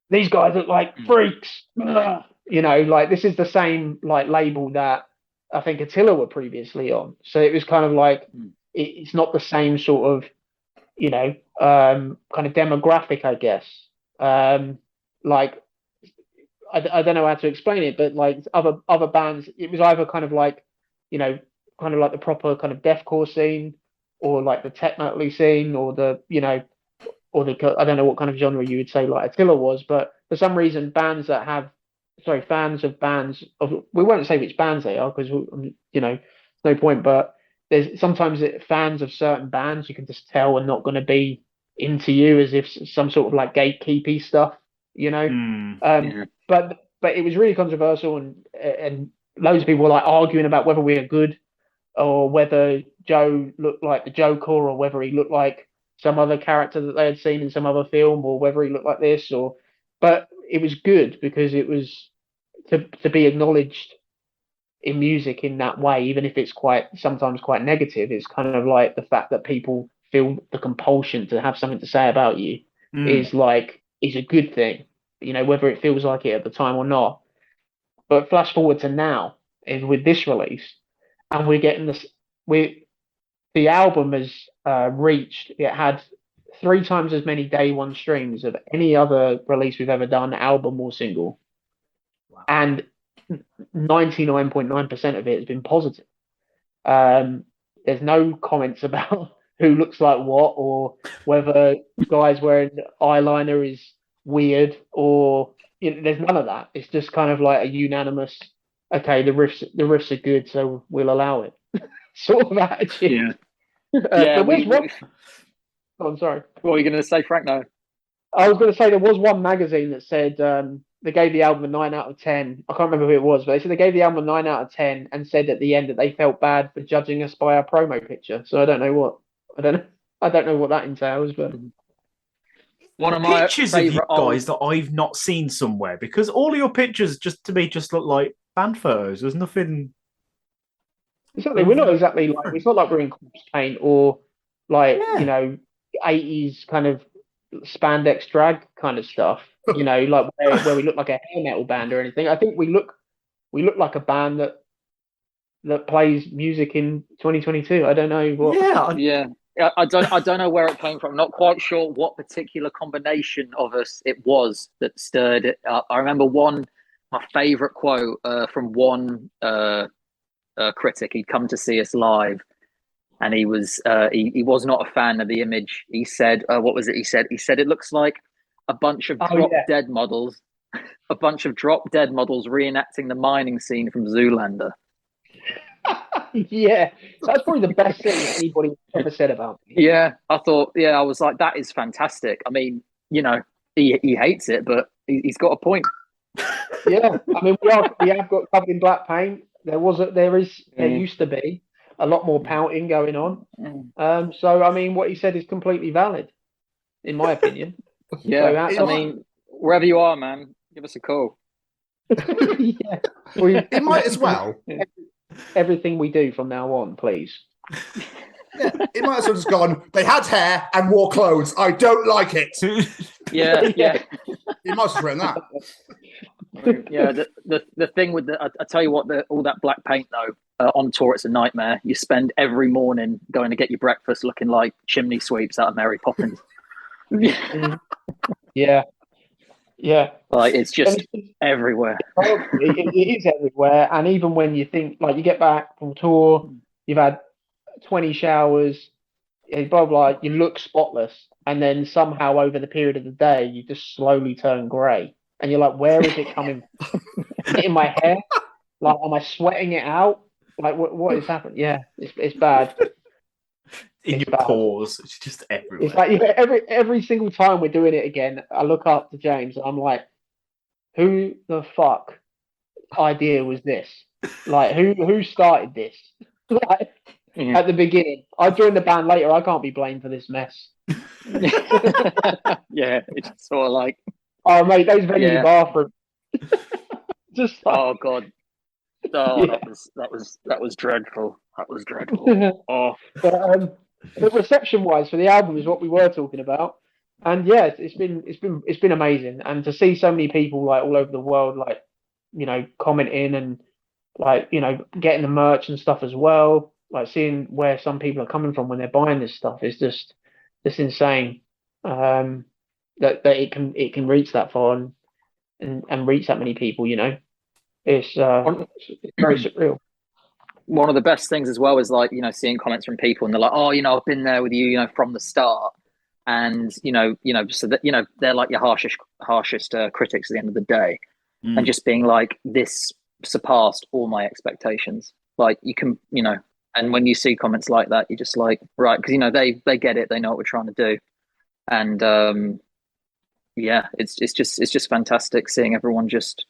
Speaker 8: These guys look like freaks. Like, this is the same label that I think Attila were previously on. So it was kind of like, it's not the same sort of, kind of demographic, I guess. Like, I don't know how to explain it, but like other bands, it was either kind of like, kind of like the proper kind of deathcore scene, or like the techno scene, or the, or the, I don't know what kind of genre you would say like Attila was, but for some reason, fans of bands we won't say which bands they are because no point. But there's sometimes fans of certain bands you can just tell are not going to be into you, as if some sort of like gatekeepy stuff, But it was really controversial, and loads of people were like arguing about whether we are good, or whether Joe looked like the Joker, or whether he looked like some other character that they had seen in some other film, or whether he looked like this, but it was good because it was to be acknowledged in music in that way, even if it's sometimes quite negative. It's kind of like the fact that people feel the compulsion to have something to say about you is a good thing, whether it feels like it at the time or not. But flash forward to now, is with this release, and we're getting this. The album has reached. It had 3 times as many day one streams of any other release we've ever done, album or single. Wow. And 99.9% of it has been positive. There's no comments about who looks like what, or whether guys wearing eyeliner is weird, or there's none of that. It's just kind of like a unanimous, okay, the riffs are good, so we'll allow it sort of attitude.
Speaker 6: Yeah.
Speaker 8: I'm sorry.
Speaker 6: What were you going to say, Frank? No.
Speaker 8: I was going to say there was one magazine that said they gave the album a 9 out of 10. I can't remember who it was, but they said they gave the album a 9 out of 10 and said at the end that they felt bad for judging us by our promo picture. So I don't know what that entails, but
Speaker 6: one of my
Speaker 4: pictures of you guys that I've not seen somewhere, because all of your pictures just look like band photos. There's nothing.
Speaker 8: Exactly, we're not exactly like, it's not like we're in corpse paint or like 80s kind of spandex drag kind of stuff, like where we look like a hair metal band or anything. I think we look like a band that plays music in 2022. I don't know what.
Speaker 6: I don't know where it came from. I'm not quite sure what particular combination of us it was that stirred it up. I remember my favorite quote from one critic. He'd come to see us live, and he was not a fan of the image. He said, what was it? He said it looks like a bunch of dead models, a bunch of drop dead models reenacting the mining scene from Zoolander.
Speaker 8: Yeah, that's probably the best thing anybody ever said about me.
Speaker 6: Yeah, I thought. Yeah, I was like, that is fantastic. I mean, he hates it, but he's got a point.
Speaker 8: Yeah, I mean, we have got covered in black paint. There used to be a lot more pouting going on. So I mean, what he said is completely valid, in my opinion.
Speaker 6: Yeah, so I mean, wherever you are, man, give us a call.
Speaker 8: Yeah,
Speaker 2: it might as well.
Speaker 8: Everything we do from now on, please.
Speaker 2: Yeah, it might as well just gone. They had hair and wore clothes. I don't like it.
Speaker 6: Yeah.
Speaker 2: You might have written that.
Speaker 6: Yeah, the thing with I tell you what, all that black paint though, on tour it's a nightmare. You spend every morning going to get your breakfast looking like chimney sweeps out of Mary Poppins.
Speaker 8: Yeah.
Speaker 6: Like it's just everywhere.
Speaker 8: It is everywhere, and even when you think, like, you get back from tour, you've had 20 showers, blah blah, you look spotless, and then somehow over the period of the day you just slowly turn grey, and you're like, where is it coming from? Is it in my hair? Like, am I sweating it out? Like, what is happening? Yeah, it's bad.
Speaker 4: In your pores, it's just everywhere.
Speaker 8: It's like, every single time we're doing it again, I look up to James and I'm like, who the fuck idea was this? Like, who started this? Like, at the beginning, I joined the band later. I can't be blamed for this mess.
Speaker 6: Yeah, it's sort of like,
Speaker 8: oh mate, those venue bathrooms. Just like,
Speaker 6: oh god, that was dreadful. That was dreadful. Oh,
Speaker 8: but reception-wise for the album is what we were talking about, and yeah, it's been amazing, and to see so many people like all over the world, like, commenting and like, getting the merch and stuff as well, like seeing where some people are coming from when they're buying this stuff is just insane. That it can reach that far and reach that many people. It's very surreal.
Speaker 6: One of the best things as well is like, seeing comments from people and they're like, oh, I've been there with you, from the start. And, so that, they're like your harshest critics at the end of the day. And just being like, this surpassed all my expectations. Like, you can, and when you see comments like that, you're just like, right. Cause they get it. They know what we're trying to do. And, it's just fantastic seeing everyone just,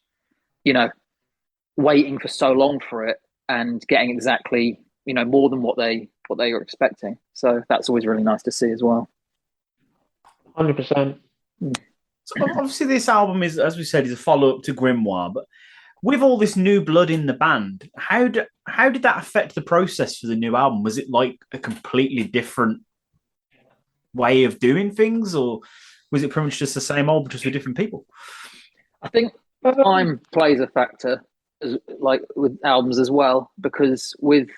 Speaker 6: waiting for so long for it and getting exactly, more than what they were expecting. So that's always really nice to see as well.
Speaker 8: 100%.
Speaker 4: So obviously this album is, as we said, is a follow-up to Grimoire, but with all this new blood in the band, how did that affect the process for the new album? Was it like a completely different way of doing things, or was it pretty much just the same old, but just with different people?
Speaker 6: I think time plays a factor, like with albums as well, because with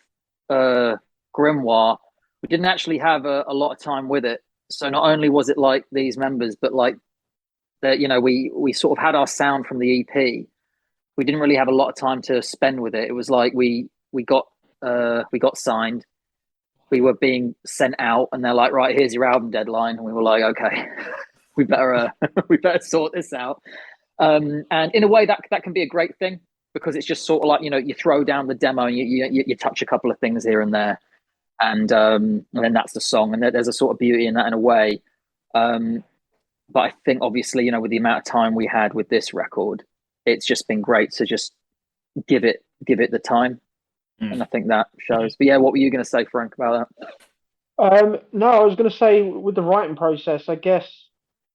Speaker 6: Grimoire, we didn't actually have a lot of time with it. So not only was it like these members, but like that, we sort of had our sound from the EP. We didn't really have a lot of time to spend with it. It was like we got signed, we were being sent out, and they're like, right, here's your album deadline, and we were like, okay, we better sort this out. And in a way, that can be a great thing, because it's just sort of like, you throw down the demo and you touch a couple of things here and there, and then that's the song, and there's a sort of beauty in that in a way. But I think obviously, with the amount of time we had with this record, it's just been great to just give it the time. And I think that shows. But yeah, what were you going to say, Frank, about
Speaker 8: that? No, I was going to say with the writing process, I guess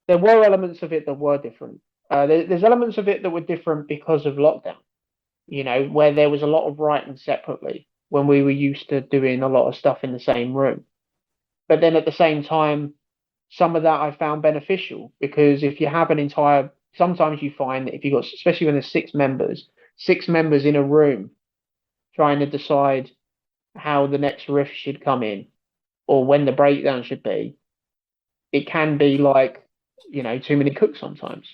Speaker 8: there were elements of it that were different. There's elements of it that were different because of lockdown, where there was a lot of writing separately when we were used to doing a lot of stuff in the same room. But then at the same time, some of that I found beneficial, because if you have sometimes you find that if you've got, especially when there's six members in a room trying to decide how the next riff should come in or when the breakdown should be, it can be like, too many cooks sometimes.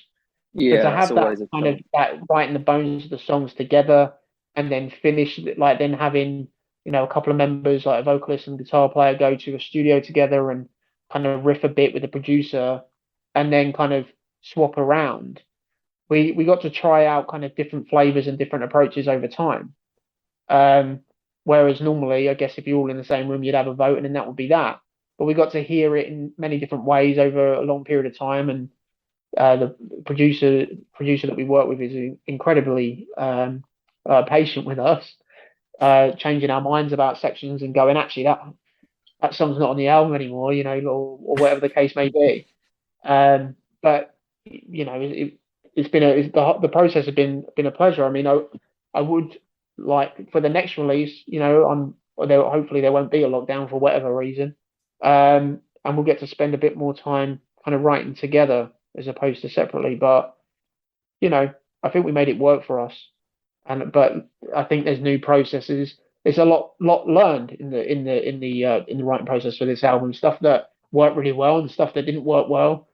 Speaker 6: Yeah,
Speaker 8: but to have that kind of that writing the bones of the songs together and then finish, like then having, a couple of members, like a vocalist and guitar player, go to a studio together and kind of riff a bit with the producer and then kind of swap around. We got to try out kind of different flavors and different approaches over time. Whereas normally, I guess if you're all in the same room, you'd have a vote and then that would be that. But we got to hear it in many different ways over a long period of time. And the producer that we work with is incredibly patient with us, changing our minds about sections and going, actually, that song's not on the album anymore, or whatever the case may be. But it's been the process has been a pleasure. I mean, I would like for the next release, hopefully there won't be a lockdown for whatever reason, and we'll get to spend a bit more time kind of writing together as opposed to separately. But I think we made it work for us, but I think there's new processes. There's a lot learned in the writing process for this album. Stuff that worked really well and stuff that didn't work well,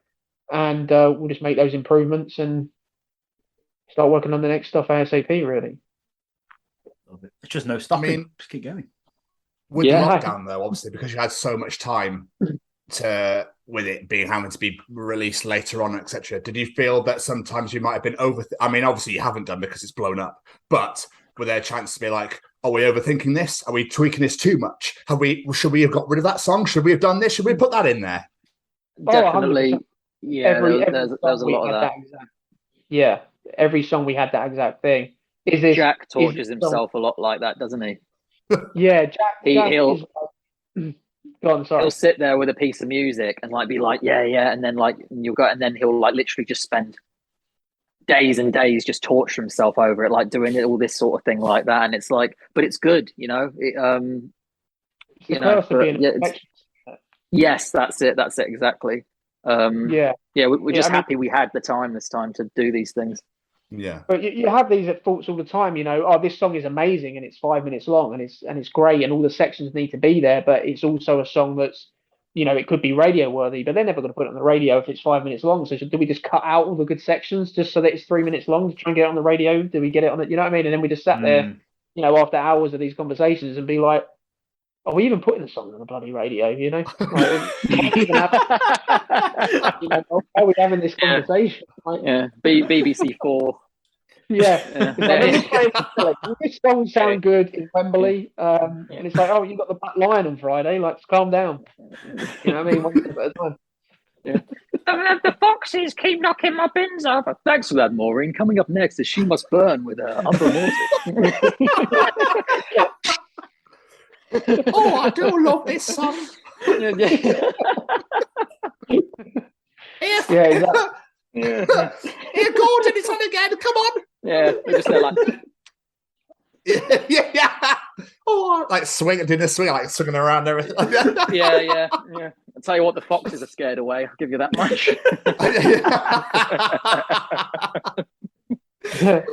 Speaker 8: and we'll just make those improvements and start working on the next stuff ASAP. Really,
Speaker 4: it's just no stopping. Just keep going.
Speaker 2: With the lockdown, though, obviously, because you had so much time with it being having to be released later on, etc. Did you feel that sometimes you might have been obviously you haven't done because it's blown up, but were there a chance to be like, are we overthinking this? Are we tweaking this too much? Should we have got rid of that song? Should we have done this? Should we put that in there?
Speaker 6: Definitely. Yeah, there's a lot of that.
Speaker 8: Yeah, every song we had that exact thing.
Speaker 6: Jack tortures himself a lot like that, doesn't he?
Speaker 8: Yeah, Jack.
Speaker 6: He'll
Speaker 8: go on, sorry.
Speaker 6: He'll sit there with a piece of music and be like, yeah, and then you'll go, and then he'll literally just spend days and days just torture himself over it, doing all this sort of thing like that, and it's like, but it's good, yes, that's it exactly. We're just happy we had the time this time to do these things.
Speaker 2: Yeah,
Speaker 8: but you have these at thoughts all the time. This song is amazing and it's 5 minutes long and it's great and all the sections need to be there, but it's also a song that's, it could be radio worthy, but they're never going to put it on the radio if it's 5 minutes long. So do we just cut out all the good sections just so that it's 3 minutes long to try and get it on the radio? Do we get it on it? You know what I mean? And then we just sat there, after hours of these conversations and be like, are we even putting the song on the bloody radio? Are we having this conversation?
Speaker 6: BBC 4.
Speaker 8: Yeah. This song sound good in Wembley, and it's like, oh, you got the Black Lion on Friday. Calm down. You know what I mean? One step at a time.
Speaker 6: Yeah. The foxes keep knocking my bins over. Thanks for that, Maureen. Coming up next is She Must Burn with Umbra Mortis.
Speaker 2: Oh, I do love this song.
Speaker 6: Yeah,
Speaker 8: exactly.
Speaker 2: Here, Gordon, it's on again. Come on.
Speaker 6: Yeah, we're just there
Speaker 2: yeah. Oh, doing a swing, swinging around and everything.
Speaker 6: yeah. I'll tell you what, the foxes are scared away. I'll give you that much.
Speaker 8: Yeah.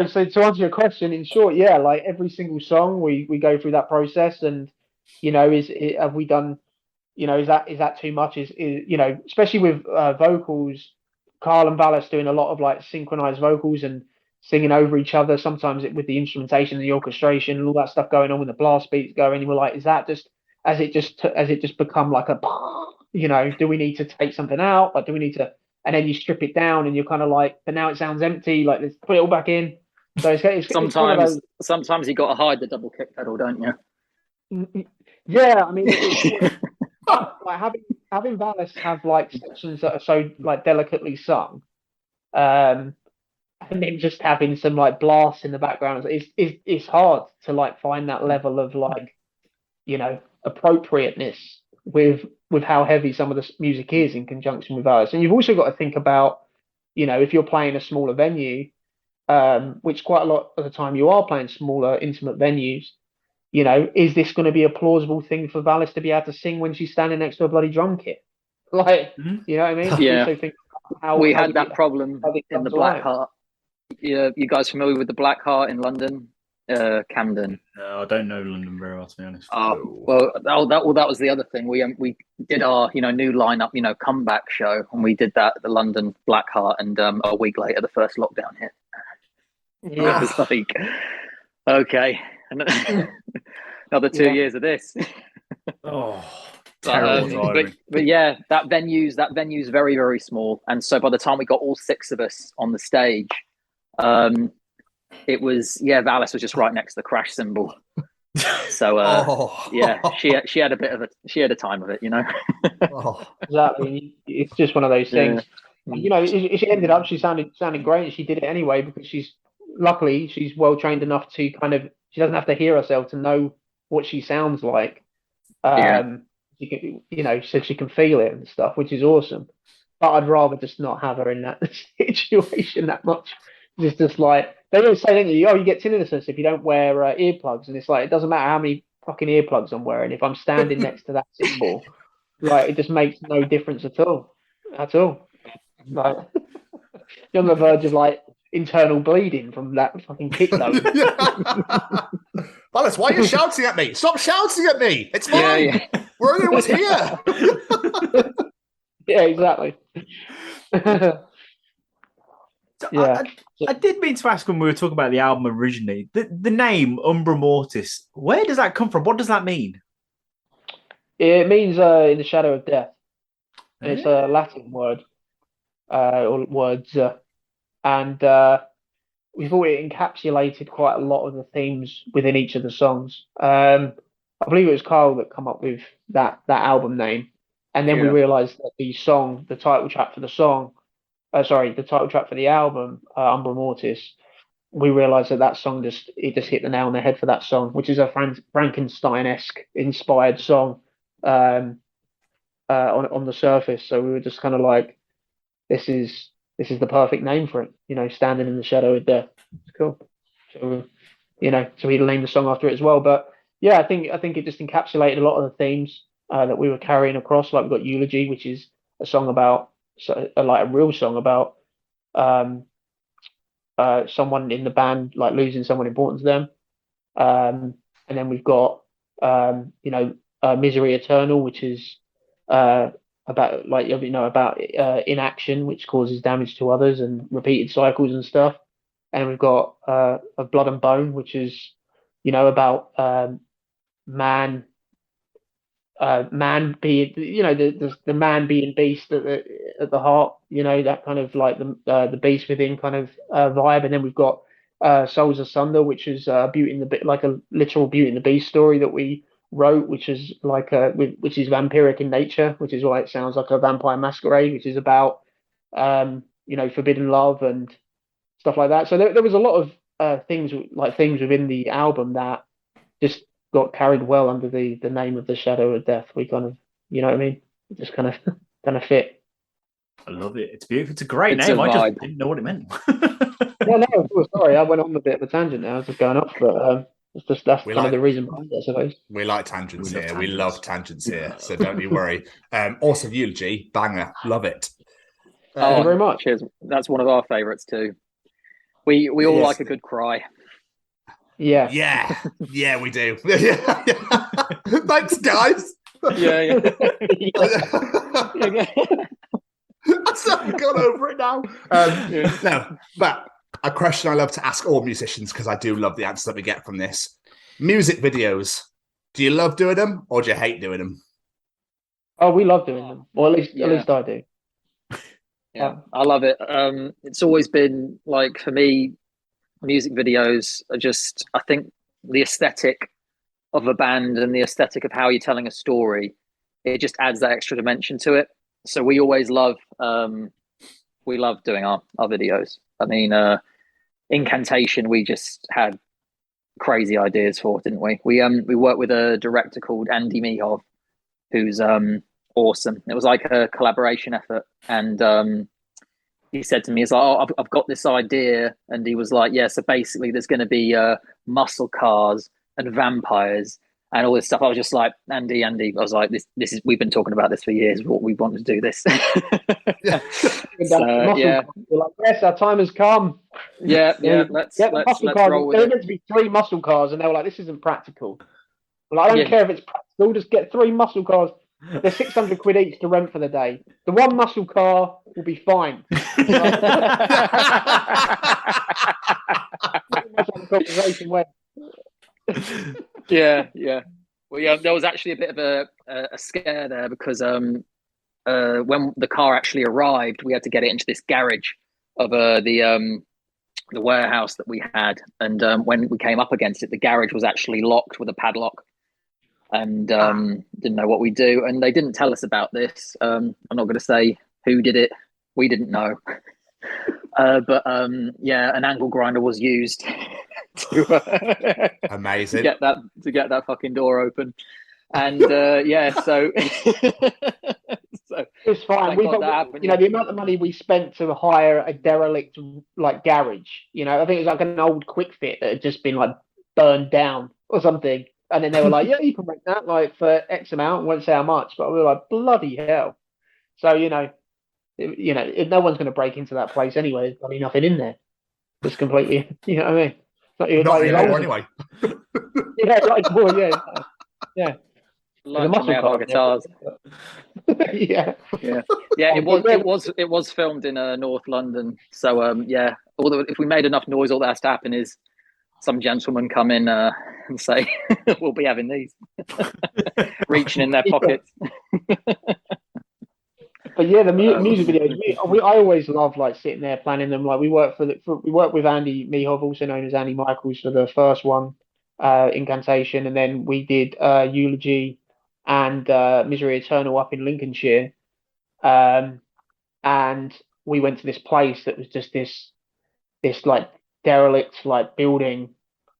Speaker 8: So to answer your question, in short, every single song we go through that process, and have we done, is that too much? Is especially with vocals, Carl and Valis doing a lot of synchronized vocals and singing over each other. Sometimes with the instrumentation and the orchestration and all that stuff going on with the blast beats going, you were like, is that just as it just become like a, do we need to take something out? Like, do we need to? And then you strip it down, and you're kind of like, but now it sounds empty. Like, let's put it all back in. So
Speaker 6: sometimes you got to hide the double kick pedal, don't you?
Speaker 8: Yeah, I mean, like having Valis have like sections that are so like delicately sung, and then just having some like blasts in the background is hard to like find that level of like, appropriateness with how heavy some of the music is in conjunction with ours. And you've also got to think about, if you're playing a smaller venue, which quite a lot of the time you are playing smaller intimate venues, is this going to be a plausible thing for Valis to be able to sing when she's standing next to a bloody drum kit? Like, you know what I mean?
Speaker 6: Yeah.
Speaker 8: Also think
Speaker 6: we had that problem in the Black Heart. Yeah, you guys familiar with the Black Heart in London? Camden.
Speaker 4: No, I don't know London very well, to be honest.
Speaker 6: That was the other thing. We did our new lineup, comeback show, and we did that at the London Black Heart, and a week later the first lockdown hit.
Speaker 8: Yeah.
Speaker 6: It was like, okay, another 2 years of this.
Speaker 4: Terrible.
Speaker 6: But yeah, that venue's very, very small, and so by the time we got all 6 of us on the stage, it was Valis was just right next to the crash cymbal. So she had a time of it,
Speaker 8: Exactly. It's just one of those things. Yeah. She ended up. She sounded great, and she did it anyway because she's well trained enough to she doesn't have to hear herself to know what she sounds like. She can, said she can feel it and stuff, which is awesome. But I'd rather just not have her in that situation that much. It's just like they always say, don't you? Oh, you get tinnitus if you don't wear earplugs, and it's like it doesn't matter how many fucking earplugs I'm wearing. If I'm standing next to that cymbal, like it just makes no difference at all. Like you're on the verge of like internal bleeding from that fucking kick note.
Speaker 2: Valis, why are you shouting at me? Stop shouting at me! It's fine. We're almost here.
Speaker 8: Yeah, exactly.
Speaker 4: I did mean to ask when we were talking about the album originally, the name Umbra Mortis, where does that come from? What does that mean?
Speaker 8: It means in the shadow of death. It's a Latin word, or words, and we thought it encapsulated quite a lot of the themes within each of the songs. I believe it was Carl that come up with that album name, and then we realised that the title track for the song. The title track for the album, Umbra Mortis, we realised that song just hit the nail on the head for that song, which is a Frankenstein-esque inspired song on the surface. So we were just kind of like, this is the perfect name for it, standing in the shadow of death. It's cool. So so we named the song after it as well. But yeah, I think it just encapsulated a lot of the themes that we were carrying across. Like we've got Eulogy, which is a song about. Like a real song about someone in the band like losing someone important to them, and then we've got Misery Eternal, which is about inaction, which causes damage to others and repeated cycles and stuff. And we've got of Blood and Bone, which is about man being the man being beast at the heart, that kind of like the beast within kind of vibe. And then we've got Souls Asunder, which is Beauty and the Beast, like a literal Beauty and the Beast story that we wrote, which is like which is vampiric in nature, which is why it sounds like a Vampire Masquerade, which is about forbidden love and stuff like that. So there was a lot of things within the album that just got carried well under the name of the Shadow of Death. We kind of, it just kind of fit.
Speaker 4: I love it. It's beautiful. It's a great name. I just didn't know what it meant.
Speaker 8: No, of course. Sorry, I went on a bit of a tangent now. I was just going off, but that's kind of the reason behind it, I suppose.
Speaker 2: We like tangents here. We love tangents here. So don't you worry. Also, Eulogy, banger. Love it.
Speaker 8: Thank you very much.
Speaker 6: Cheers. That's one of our favourites too. We all like a good cry.
Speaker 8: Yeah.
Speaker 2: Yeah, we do. Thanks, guys.
Speaker 6: Yeah.
Speaker 2: I've gone over it now. No, but a question I love to ask all musicians because I do love the answer that we get from this. Music videos. Do you love doing them or do you hate doing them?
Speaker 8: Oh, we love doing them. Well, at least I do.
Speaker 6: Yeah, I love it. It's always been like, for me, music videos are just, I think the aesthetic of a band and the aesthetic of how you're telling a story, it just adds that extra dimension to it. So we always love doing our videos. I mean, Incantation, we just had crazy ideas for, didn't we? We worked with a director called Andy Mihov, who's awesome. It was like a collaboration effort, and he said to me, he's like, "Oh, I've got this idea," and he was like, "Yeah, so basically, there's going to be muscle cars and vampires and all this stuff." I was just like, Andy. I was like, "This is we've been talking about this for years. What we want to do this." So, yeah.
Speaker 8: We're like, yes, our time has come.
Speaker 6: Yeah. Let's roll with
Speaker 8: there
Speaker 6: it.
Speaker 8: were meant to be 3 muscle cars, and they were like, "This isn't practical." Well, I don't care if it's practical. Just get 3 muscle cars. They're 600 quid each to rent for the day. The 1 muscle car will be fine.
Speaker 6: Yeah. Well, there was actually a bit of a scare there because when the car actually arrived, we had to get it into this garage of the warehouse that we had, and when we came up against it, the garage was actually locked with a padlock, and didn't know what we do, and they didn't tell us about this. I'm not going to say who did it. We didn't know. But an angle grinder was used to
Speaker 2: amazing
Speaker 6: to get that fucking door open, and so
Speaker 8: it's fine. The amount of money we spent to hire a derelict like garage. I think it was like an old Quick Fit that had just been like burned down or something, and then they were like, "Yeah, you can rent that like for X amount." Won't say how much, but we were like, "Bloody hell!" So if no one's going to break into that place anyway, there's probably nothing in there. It's completely, you know what I mean?
Speaker 2: Not anymore, anyway.
Speaker 8: Yeah.
Speaker 6: Lunch and we have our guitars.
Speaker 8: Yeah.
Speaker 6: It was filmed in North London. So although if we made enough noise, all that has to happen is some gentleman come in and say, "We'll be having these," reaching in their pockets.
Speaker 8: But yeah, the music videos. I always love like sitting there planning them. Like we worked with Andy Mihov, also known as Andy Michaels, for the first one, Incantation, and then we did Eulogy and Misery Eternal up in Lincolnshire, and we went to this place that was just this like derelict like building.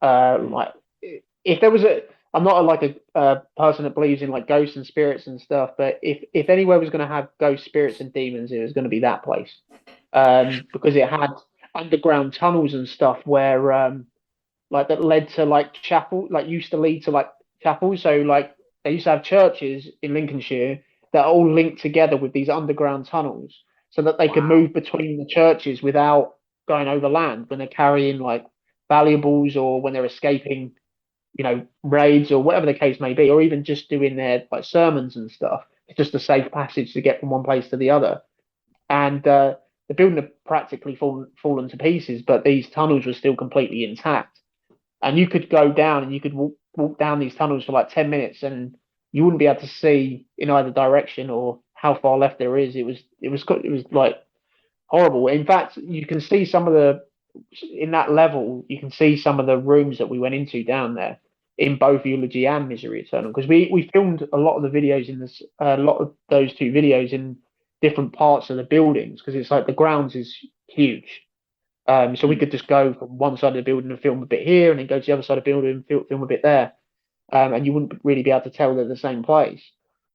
Speaker 8: Like if there was I'm not a person that believes in like ghosts and spirits and stuff, but if anywhere was going to have ghosts, spirits, and demons, it was going to be that place, because it had underground tunnels and stuff where like that led to like chapel, like used to lead to like chapels. So like they used to have churches in Lincolnshire that are all linked together with these underground tunnels, so that they could move between the churches without going over land when they're carrying like valuables or when they're escaping, raids or whatever the case may be, or even just doing their like sermons and stuff. It's just a safe passage to get from one place to the other. And the building had practically fallen to pieces, but these tunnels were still completely intact. And you could go down and you could walk down these tunnels for like 10 minutes and you wouldn't be able to see in either direction or how far left there is. It was like horrible. In fact, you can see in that level, you can see some of the rooms that we went into down there in both Eulogy and Misery Eternal, because we filmed a lot of the videos a lot of those 2 videos in different parts of the buildings, because it's like the grounds is huge. So we could just go from one side of the building and film a bit here, and then go to the other side of the building and film a bit there, and you wouldn't really be able to tell they're the same place.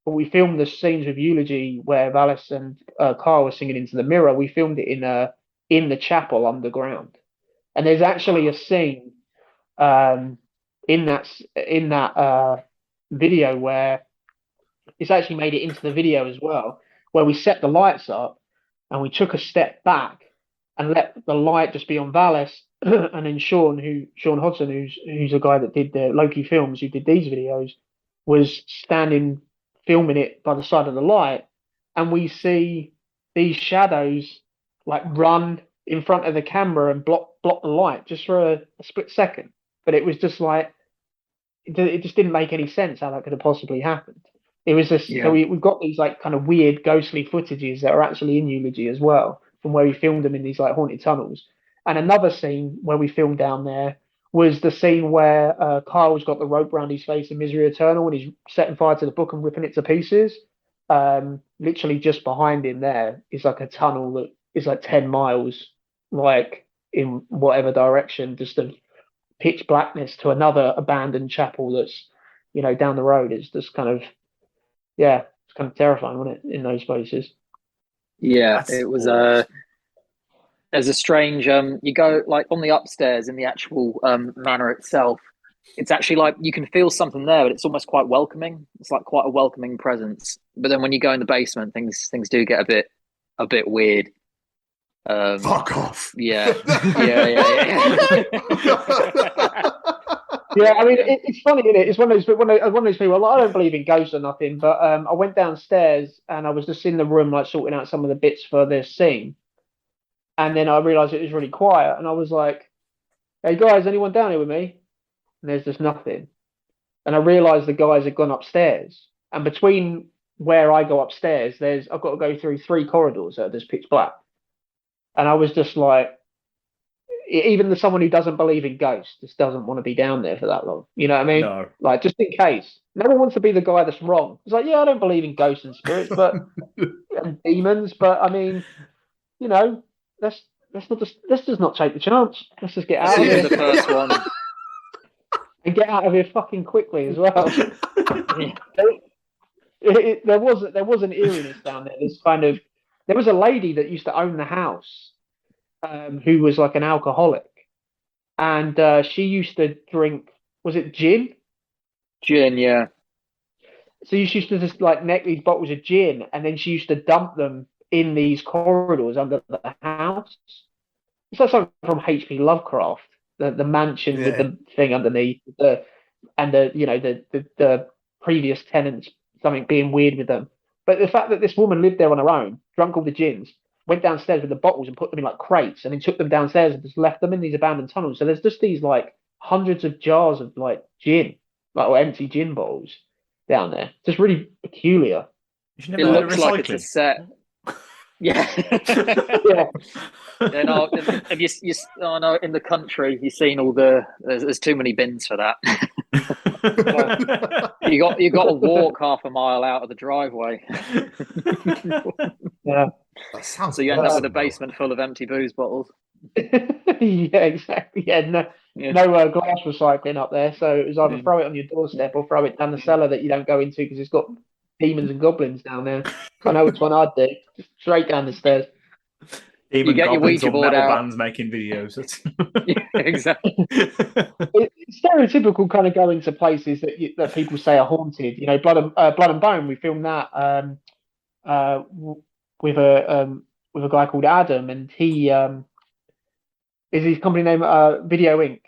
Speaker 8: But we filmed the scenes with Eulogy where Valis and Carl were singing into the mirror. We filmed it in the chapel underground, and there's actually a scene in that video where it's actually made it into the video as well, where we set the lights up and we took a step back and let the light just be on Valis, and then Sean Hodson, who's a guy that did the Loki films, who did these videos, was standing filming it by the side of the light, and we see these shadows like run in front of the camera and block the light just for a split second. But it was just like, it just didn't make any sense how that could have possibly happened. It was just, so we've got these like kind of weird ghostly footages that are actually in Eulogy as well, from where we filmed them in these like haunted tunnels. And another scene where we filmed down there was the scene where Kyle's got the rope around his face in Misery Eternal and he's setting fire to the book and ripping it to pieces. Literally just behind him there is like a tunnel that is like 10 miles, like in whatever direction, just of pitch blackness to another abandoned chapel that's, down the road. It's just kind of, it's kind of terrifying, wasn't it, in those places?
Speaker 6: Yeah, it was there's a strange you go like on the upstairs in the actual manor itself, it's actually like you can feel something there, but it's almost quite welcoming. It's like quite a welcoming presence. But then when you go in the basement, things do get a bit weird.
Speaker 2: Fuck off.
Speaker 6: Yeah.
Speaker 8: Yeah, I mean, it's funny, isn't it? It's one of those people. Like, I don't believe in ghosts or nothing, but I went downstairs and I was just in the room, like sorting out some of the bits for this scene, and then I realised it was really quiet, and I was like, "Hey guys, anyone down here with me?" And there's just nothing, and I realised the guys had gone upstairs, and between where I go upstairs, I've got to go through 3 corridors that are just pitch black, and I was just like, even someone who doesn't believe in ghosts just doesn't want to be down there for that long. You know what I mean?
Speaker 4: No.
Speaker 8: Like, just in case. No one wants to be the guy that's wrong. It's like, yeah, I don't believe in ghosts and spirits, but and demons, but I mean, let's just not take the chance. Let's just get out of here.
Speaker 6: The first one.
Speaker 8: And get out of here fucking quickly as well. There was an eeriness down there. There was a lady that used to own the house. Who was like an alcoholic, and she used to drink, was it gin?
Speaker 6: Gin, yeah. So
Speaker 8: she used to just like neck these bottles of gin, and then she used to dump them in these corridors under the house. It's like something from H.P. Lovecraft, the mansion with the thing underneath, the previous tenants, something being weird with them. But the fact that this woman lived there on her own, drunk all the gins, went downstairs with the bottles and put them in like crates, and then took them downstairs and just left them in these abandoned tunnels. So there's just these like hundreds of jars of like gin, like or empty gin bottles down there. Just really peculiar.
Speaker 6: It looks like it's a set. Yeah.
Speaker 8: Yeah.
Speaker 6: No, have you in the country you've seen all there's too many bins for that. you got to walk half a mile out of the driveway.
Speaker 8: Yeah.
Speaker 6: So you end up with a basement full of empty booze bottles.
Speaker 8: Yeah, exactly. Yeah, no glass recycling up there. So it was either throw it on your doorstep or throw it down the cellar that you don't go into because it's got demons and goblins down there. I know which one I'd do. Just straight down the stairs.
Speaker 4: You get your Ouija board out. Bands making videos.
Speaker 6: Yeah, exactly.
Speaker 8: It's stereotypical kind of going to places that people say are haunted. Blood and Bone. We filmed that with a guy called Adam, and he is his company name Video Inc.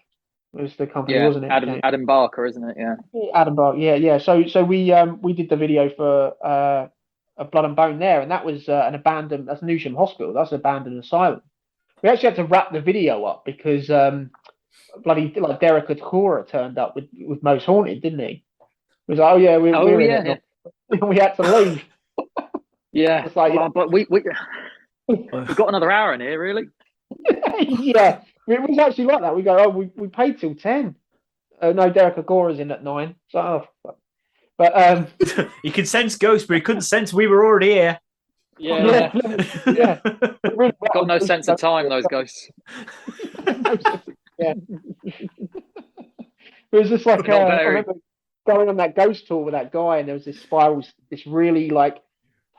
Speaker 8: was the company, wasn't it?
Speaker 6: Adam Barker, isn't it? Yeah.
Speaker 8: Adam Barker. Yeah. So we did the video for a Blood and Bone there, and that was that's Newsham Hospital. That's an abandoned asylum. We actually had to wrap the video up because bloody like Derek Atkora turned up with Most Haunted, didn't he? He was like, we're in it. We had to leave.
Speaker 6: Yeah,
Speaker 8: it's like,
Speaker 6: but we've got another hour in here, really.
Speaker 8: Yeah, it was actually like that. We go, we paid till 10. No, Derek Agora's in at 9. So, but
Speaker 4: he could sense ghosts, but he couldn't sense we were already here.
Speaker 6: Yeah.
Speaker 8: Really
Speaker 6: got no sense of time, those ghosts.
Speaker 8: Yeah. It was just like I remember going on that ghost tour with that guy, and there was this really like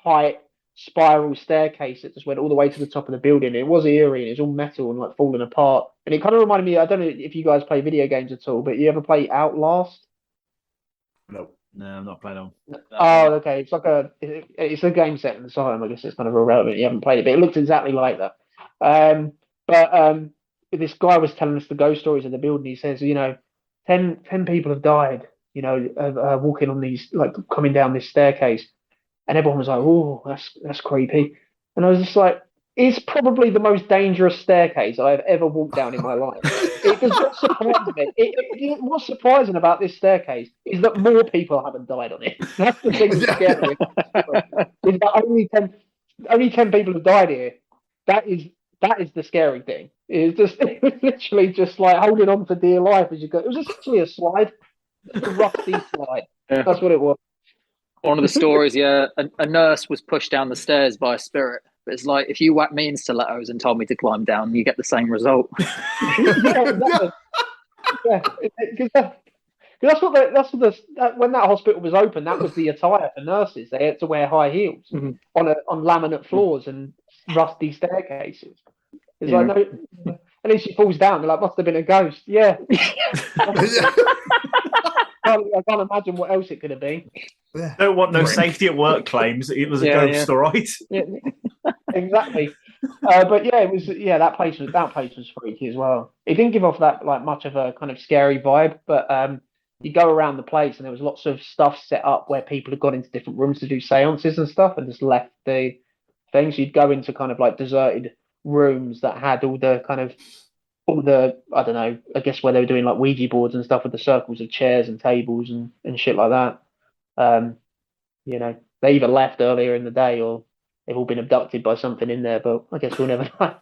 Speaker 8: tight spiral staircase that just went all the way to the top of the building. It was eerie, and it was all metal and like falling apart. And it kind of reminded me, I don't know if you guys play video games at all, but you ever play Outlast?
Speaker 4: No, I'm not playing on.
Speaker 8: Oh, okay. It's like it's a game set in the asylum. I guess it's kind of irrelevant. You haven't played it, but it looks exactly like that. But this guy was telling us the ghost stories in the building. He says, 10 people have died, walking on these, like coming down this staircase. And everyone was like, "Oh, that's creepy." And I was just like, is probably the most dangerous staircase I've ever walked down in my life. It does not surprise me. What's surprising about this staircase is that more people haven't died on it. That's the thing that's scary. Is that only 10 people have died here. That is the scary thing. It was literally just like holding on for dear life as you go. It was essentially a slide, a rusty slide.
Speaker 6: Yeah.
Speaker 8: That's what it was.
Speaker 6: One of the stories, a nurse was pushed down the stairs by a spirit. But it's like, if you whack me in stilettos and told me to climb down, you get the same result.
Speaker 8: That's what when that hospital was open, that was the attire for nurses. They had to wear high heels on laminate floors and rusty staircases. It's like, no, and then she falls down. They're like, must have been a ghost. Yeah. I can't imagine what else it could have been.
Speaker 4: Don't want no safety at work claims. It was a ghost, all right.
Speaker 8: Yeah, exactly. But yeah, it was. Yeah, that place was freaky as well. It didn't give off that like much of a kind of scary vibe, but you go around the place and there was lots of stuff set up where people had gone into different rooms to do seances and stuff, and just left the things. You'd go into kind of like deserted rooms that had all the I don't know, I guess where they were doing like Ouija boards and stuff with the circles of chairs and tables and shit like that. You know, they either left earlier in the day or they've all been abducted by something in there, but I guess we'll never know.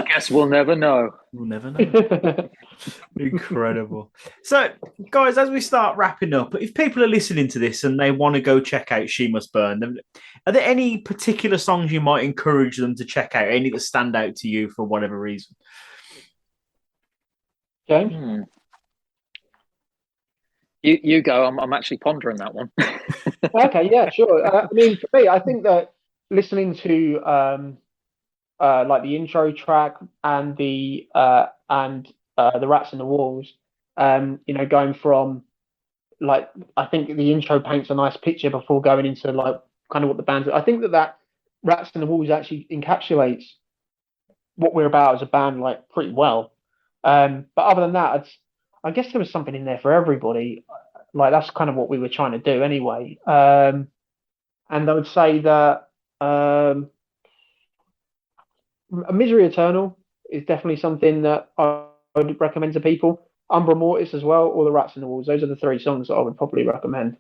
Speaker 6: Guess we'll never know.
Speaker 4: We'll never know. Incredible. So, guys, as we start wrapping up, if people are listening to this and they want to go check out She Must Burn, are there any particular songs you might encourage them to check out? Any that stand out to you for whatever reason?
Speaker 8: James?
Speaker 6: You go. I'm actually pondering that one.
Speaker 8: Okay, yeah, sure. I mean, for me, I think that listening to like the intro track and the Rats in the Walls, you know, going from like, I think the intro paints a nice picture before going into like kind of what the band's. I think that Rats in the Walls actually encapsulates what we're about as a band like pretty well. But other than that, I guess there was something in there for everybody. Like that's kind of what we were trying to do anyway. And I would say that Misery Eternal is definitely something that I would recommend to people. Umbra Mortis as well, or the Rats in the Walls. Those are the 3 songs that I would probably recommend.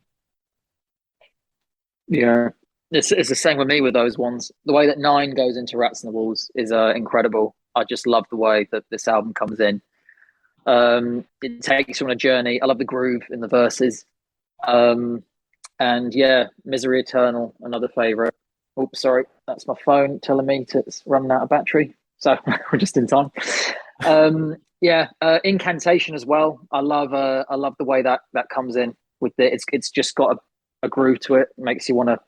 Speaker 6: Yeah, it's the same with me with those ones. The way that 9 goes into Rats in the Walls is incredible. I just love the way that this album comes in. It takes you on a journey. I love the groove in the verses. And yeah, Misery Eternal, another favourite. Oops, sorry, that's my phone telling me it's running out of battery. So we're just in time. Incantation as well. I love the way that comes in with it. It's just got a groove to it. Makes you want to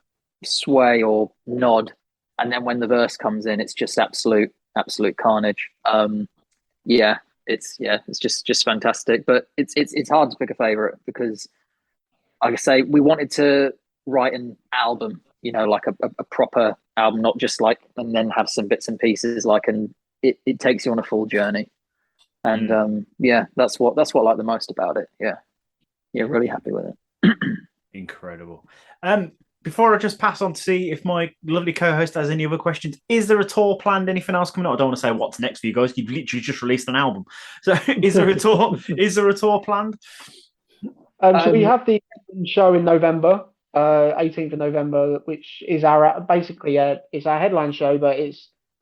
Speaker 6: sway or nod. And then when the verse comes in, it's just absolute carnage. It's just fantastic. But it's hard to pick a favorite because, like I say, we wanted to write an album, you know, like a proper album, not just like, and then have some bits and pieces, like, and it takes you on a full journey. And that's what I like the most about it. Yeah, really happy with it.
Speaker 4: Incredible. Before I just pass on to see if my lovely co-host has any other questions, is there a tour planned? Anything else coming up? I don't want to say what's next for you guys. You've literally just released an album, so is there a tour? Is there a tour planned?
Speaker 8: So we have the show in November, 18th of November, which is it's our headline show, but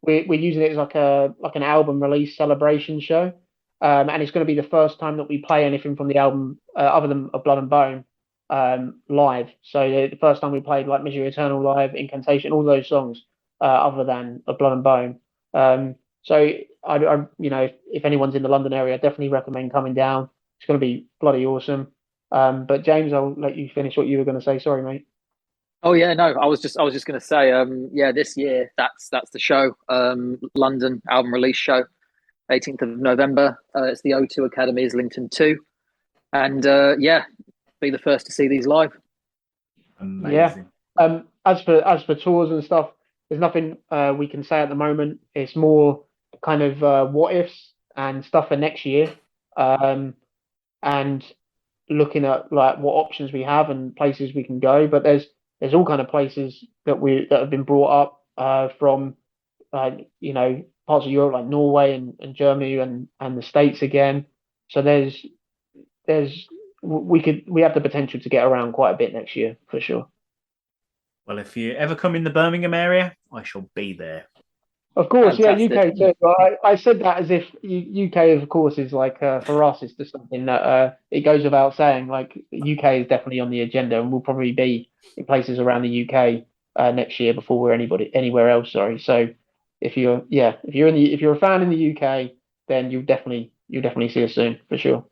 Speaker 8: we're using it as like an album release celebration show, and it's going to be the first time that we play anything from the album other than A Blood and Bone live. So the first time we played like Misery Eternal live, Incantation, all those songs other than A Blood and Bone. So I if anyone's in the London area, I definitely recommend coming down. It's going to be bloody awesome. But James, I'll let you finish what you were going to say. Sorry, mate.
Speaker 6: Oh yeah, no, I was just going to say, this year that's the show, London album release show, 18th of November. It's the O2 Academy, Islington 2, and be the first to see these live.
Speaker 4: Amazing.
Speaker 8: Yeah. As for tours and stuff, there's nothing we can say at the moment. It's more kind of what ifs and stuff for next year, and looking at like what options we have and places we can go. But there's there's all kind of places that have been brought up from parts of Europe like Norway and Germany and the States again. So we have the potential to get around quite a bit next year for sure.
Speaker 4: Well, if you ever come in the Birmingham area, I shall be there.
Speaker 8: Of course,
Speaker 6: Fantastic.
Speaker 8: UK too. I said that as if UK, of course, is like for us, it's just something that it goes without saying. Like UK is definitely on the agenda, and we'll probably be in places around the UK next year before we're anywhere else. Sorry. So if you're a fan in the UK, then you'll definitely see us soon for sure.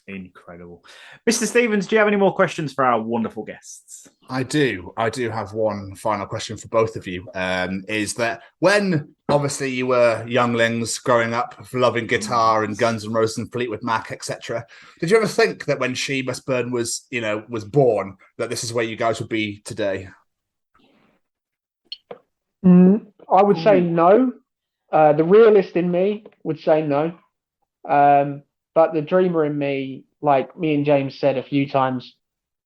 Speaker 4: Incredible. Mr. Stevens, do you have any more questions for our wonderful guests?
Speaker 2: I do have one final question for both of you. Is that when obviously you were younglings growing up, loving guitar and Guns N' Roses and Fleetwood Mac, etc., did you ever think that when She Must Burn was born, that this is where you guys would be today?
Speaker 8: I would say no. The realist in me would say no. But the dreamer in me, like me and James said a few times,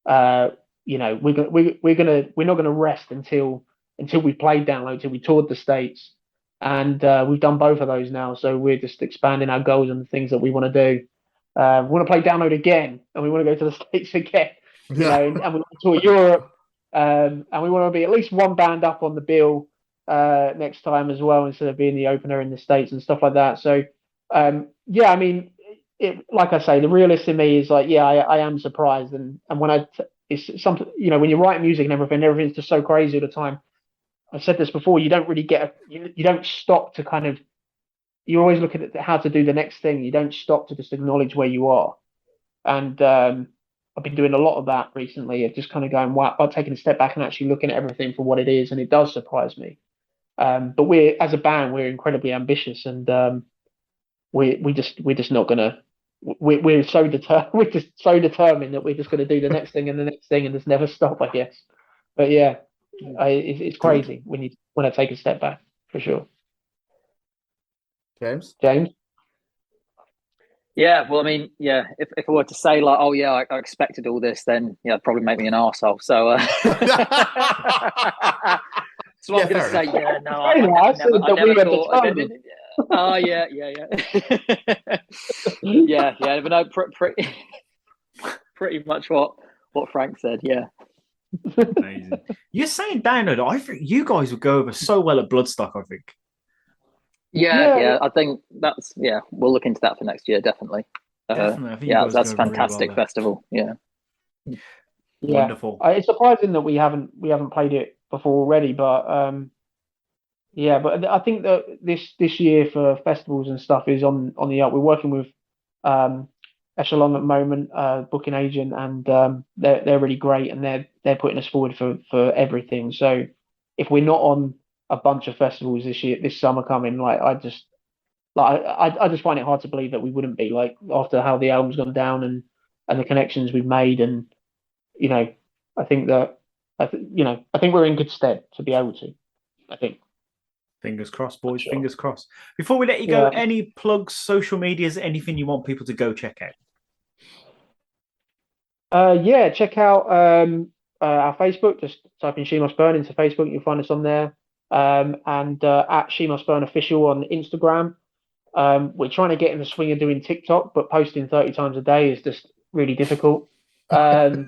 Speaker 8: we're not going to rest until we played Download, until we toured the States, and we've done both of those now. So we're just expanding our goals and the things that we want to do. We want to play Download again, and we want to go to the States again, and we want to tour Europe, and we want to be at least one band up on the bill next time as well, instead of being the opener in the States and stuff like that. So I mean. Like I say, the realist in me is like, I am surprised, and when it's something, when you write music and everything's just so crazy all the time. I've said this before, you don't really you don't stop to kind of, you're always looking at how to do the next thing. You don't stop to just acknowledge where you are, and I've been doing a lot of that recently, of just kind of going, wow, I'm taking a step back and actually looking at everything for what it is, and it does surprise me. But as a band, we're incredibly ambitious, and we're just not gonna. We're so determined. We're just so determined that we're just going to do the next thing and the next thing and just never stop, I guess. But it's crazy when I take a step back for sure.
Speaker 2: James.
Speaker 6: Yeah, well, I mean, if I were to say like, oh yeah, I expected all this, then it'd probably make me an arsehole. So so I'm going to say, I never thought. Oh yeah. But no, pretty much what Frank said. Yeah.
Speaker 4: Amazing. You're saying Download. I think you guys would go over so well at Bloodstock. I think.
Speaker 6: Yeah. I think that's we'll look into that for next year. Definitely.
Speaker 4: Definitely.
Speaker 6: That's a fantastic festival. Yeah.
Speaker 4: Wonderful.
Speaker 8: It's surprising that we haven't played it before already, but but I think that this year for festivals and stuff is on the up. We're working with Echelon at the moment, booking agent, and they're really great, and they're putting us forward for everything. So if we're not on a bunch of festivals this summer coming, like I just find it hard to believe that we wouldn't be, like, after how the album's gone down and the connections we've made, and I think we're in good stead to be able to. I think.
Speaker 4: Fingers crossed, boys. Sure. Fingers crossed. Before we let you go, any plugs, social medias, anything you want people to go check out?
Speaker 8: Check out our Facebook. Just type in She Must Burn into Facebook. You'll find us on there. And at She Must Burn Official on Instagram. We're trying to get in the swing of doing TikTok, but posting 30 times a day is just really difficult. But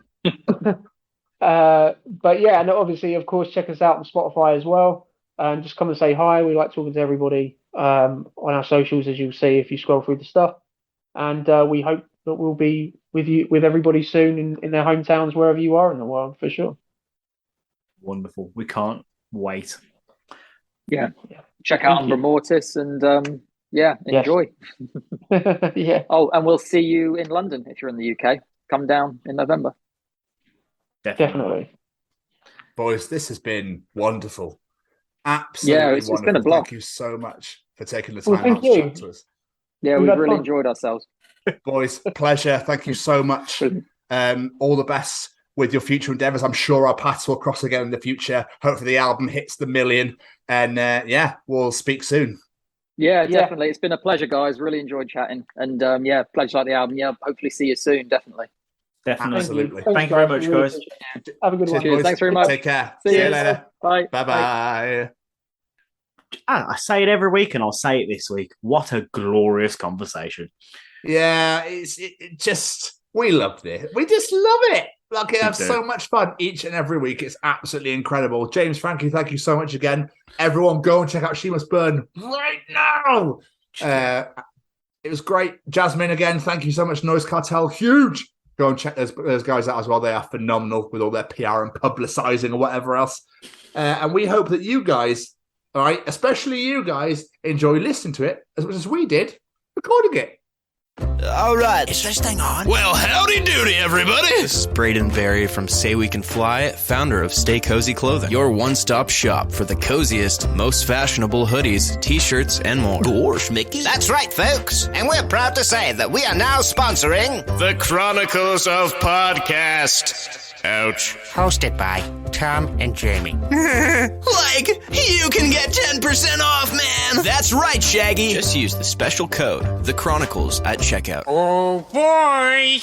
Speaker 8: and obviously, of course, check us out on Spotify as well. And just come and say hi. We like talking to everybody on our socials, as you'll see if you scroll through the stuff. And we hope that we'll be with everybody soon in their hometowns, wherever you are in the world, for sure.
Speaker 4: Wonderful. We can't wait.
Speaker 6: Yeah. Check out Umbra Mortis and enjoy.
Speaker 8: Yeah.
Speaker 6: Oh, and we'll see you in London if you're in the UK. Come down in November.
Speaker 8: Definitely.
Speaker 2: Boys, this has been wonderful. Absolutely wonderful.
Speaker 6: It's been a blast.
Speaker 2: Thank you so much for taking the time out to chat to us.
Speaker 6: Yeah, we've really enjoyed ourselves.
Speaker 2: Boys, pleasure. Thank you so much. All the best with your future endeavours. I'm sure our paths will cross again in the future. Hopefully the album hits the 1 million. And we'll speak soon.
Speaker 6: Yeah, definitely. It's been a pleasure, guys. Really enjoyed chatting. And pleasure like the album. Yeah, hopefully see you soon. Definitely.
Speaker 4: Definitely.
Speaker 2: Absolutely.
Speaker 4: Thank you very much, guys.
Speaker 8: Have a good one.
Speaker 6: Cheers. Thanks very much.
Speaker 2: Take care.
Speaker 6: See
Speaker 2: you
Speaker 6: you
Speaker 2: later.
Speaker 6: Bye.
Speaker 2: Bye-bye.
Speaker 4: I say it every week, and I'll say it this week. What a glorious conversation!
Speaker 2: Yeah, it just we loved it. We just love it. Like, we have so much fun each and every week. It's absolutely incredible. James, Frankie, thank you so much again. Everyone, go and check out She Must Burn right now. It was great. Jasmine, again, thank you so much. Noise Cartel, huge. Go and check those guys out as well. They are phenomenal with all their PR and publicizing or whatever else. And we hope that you guys, all right, especially you guys, enjoy listening to it as much as we did recording it.
Speaker 9: All right. Is this thing on? Well, howdy doody, everybody. This is Braden Berry from Say We Can Fly, founder of Stay Cozy Clothing, your one-stop shop for the coziest, most fashionable hoodies, t-shirts, and more. Gosh, Mickey.
Speaker 10: That's right, folks. And we're proud to say that we are now sponsoring
Speaker 9: the Chronicles of Podcast. Ouch.
Speaker 10: Hosted by Tom and Jamie.
Speaker 9: Like, you can get 10% off, man. That's right, Shaggy. Just use the special code, The Chronicles, at checkout.
Speaker 10: Oh, boy.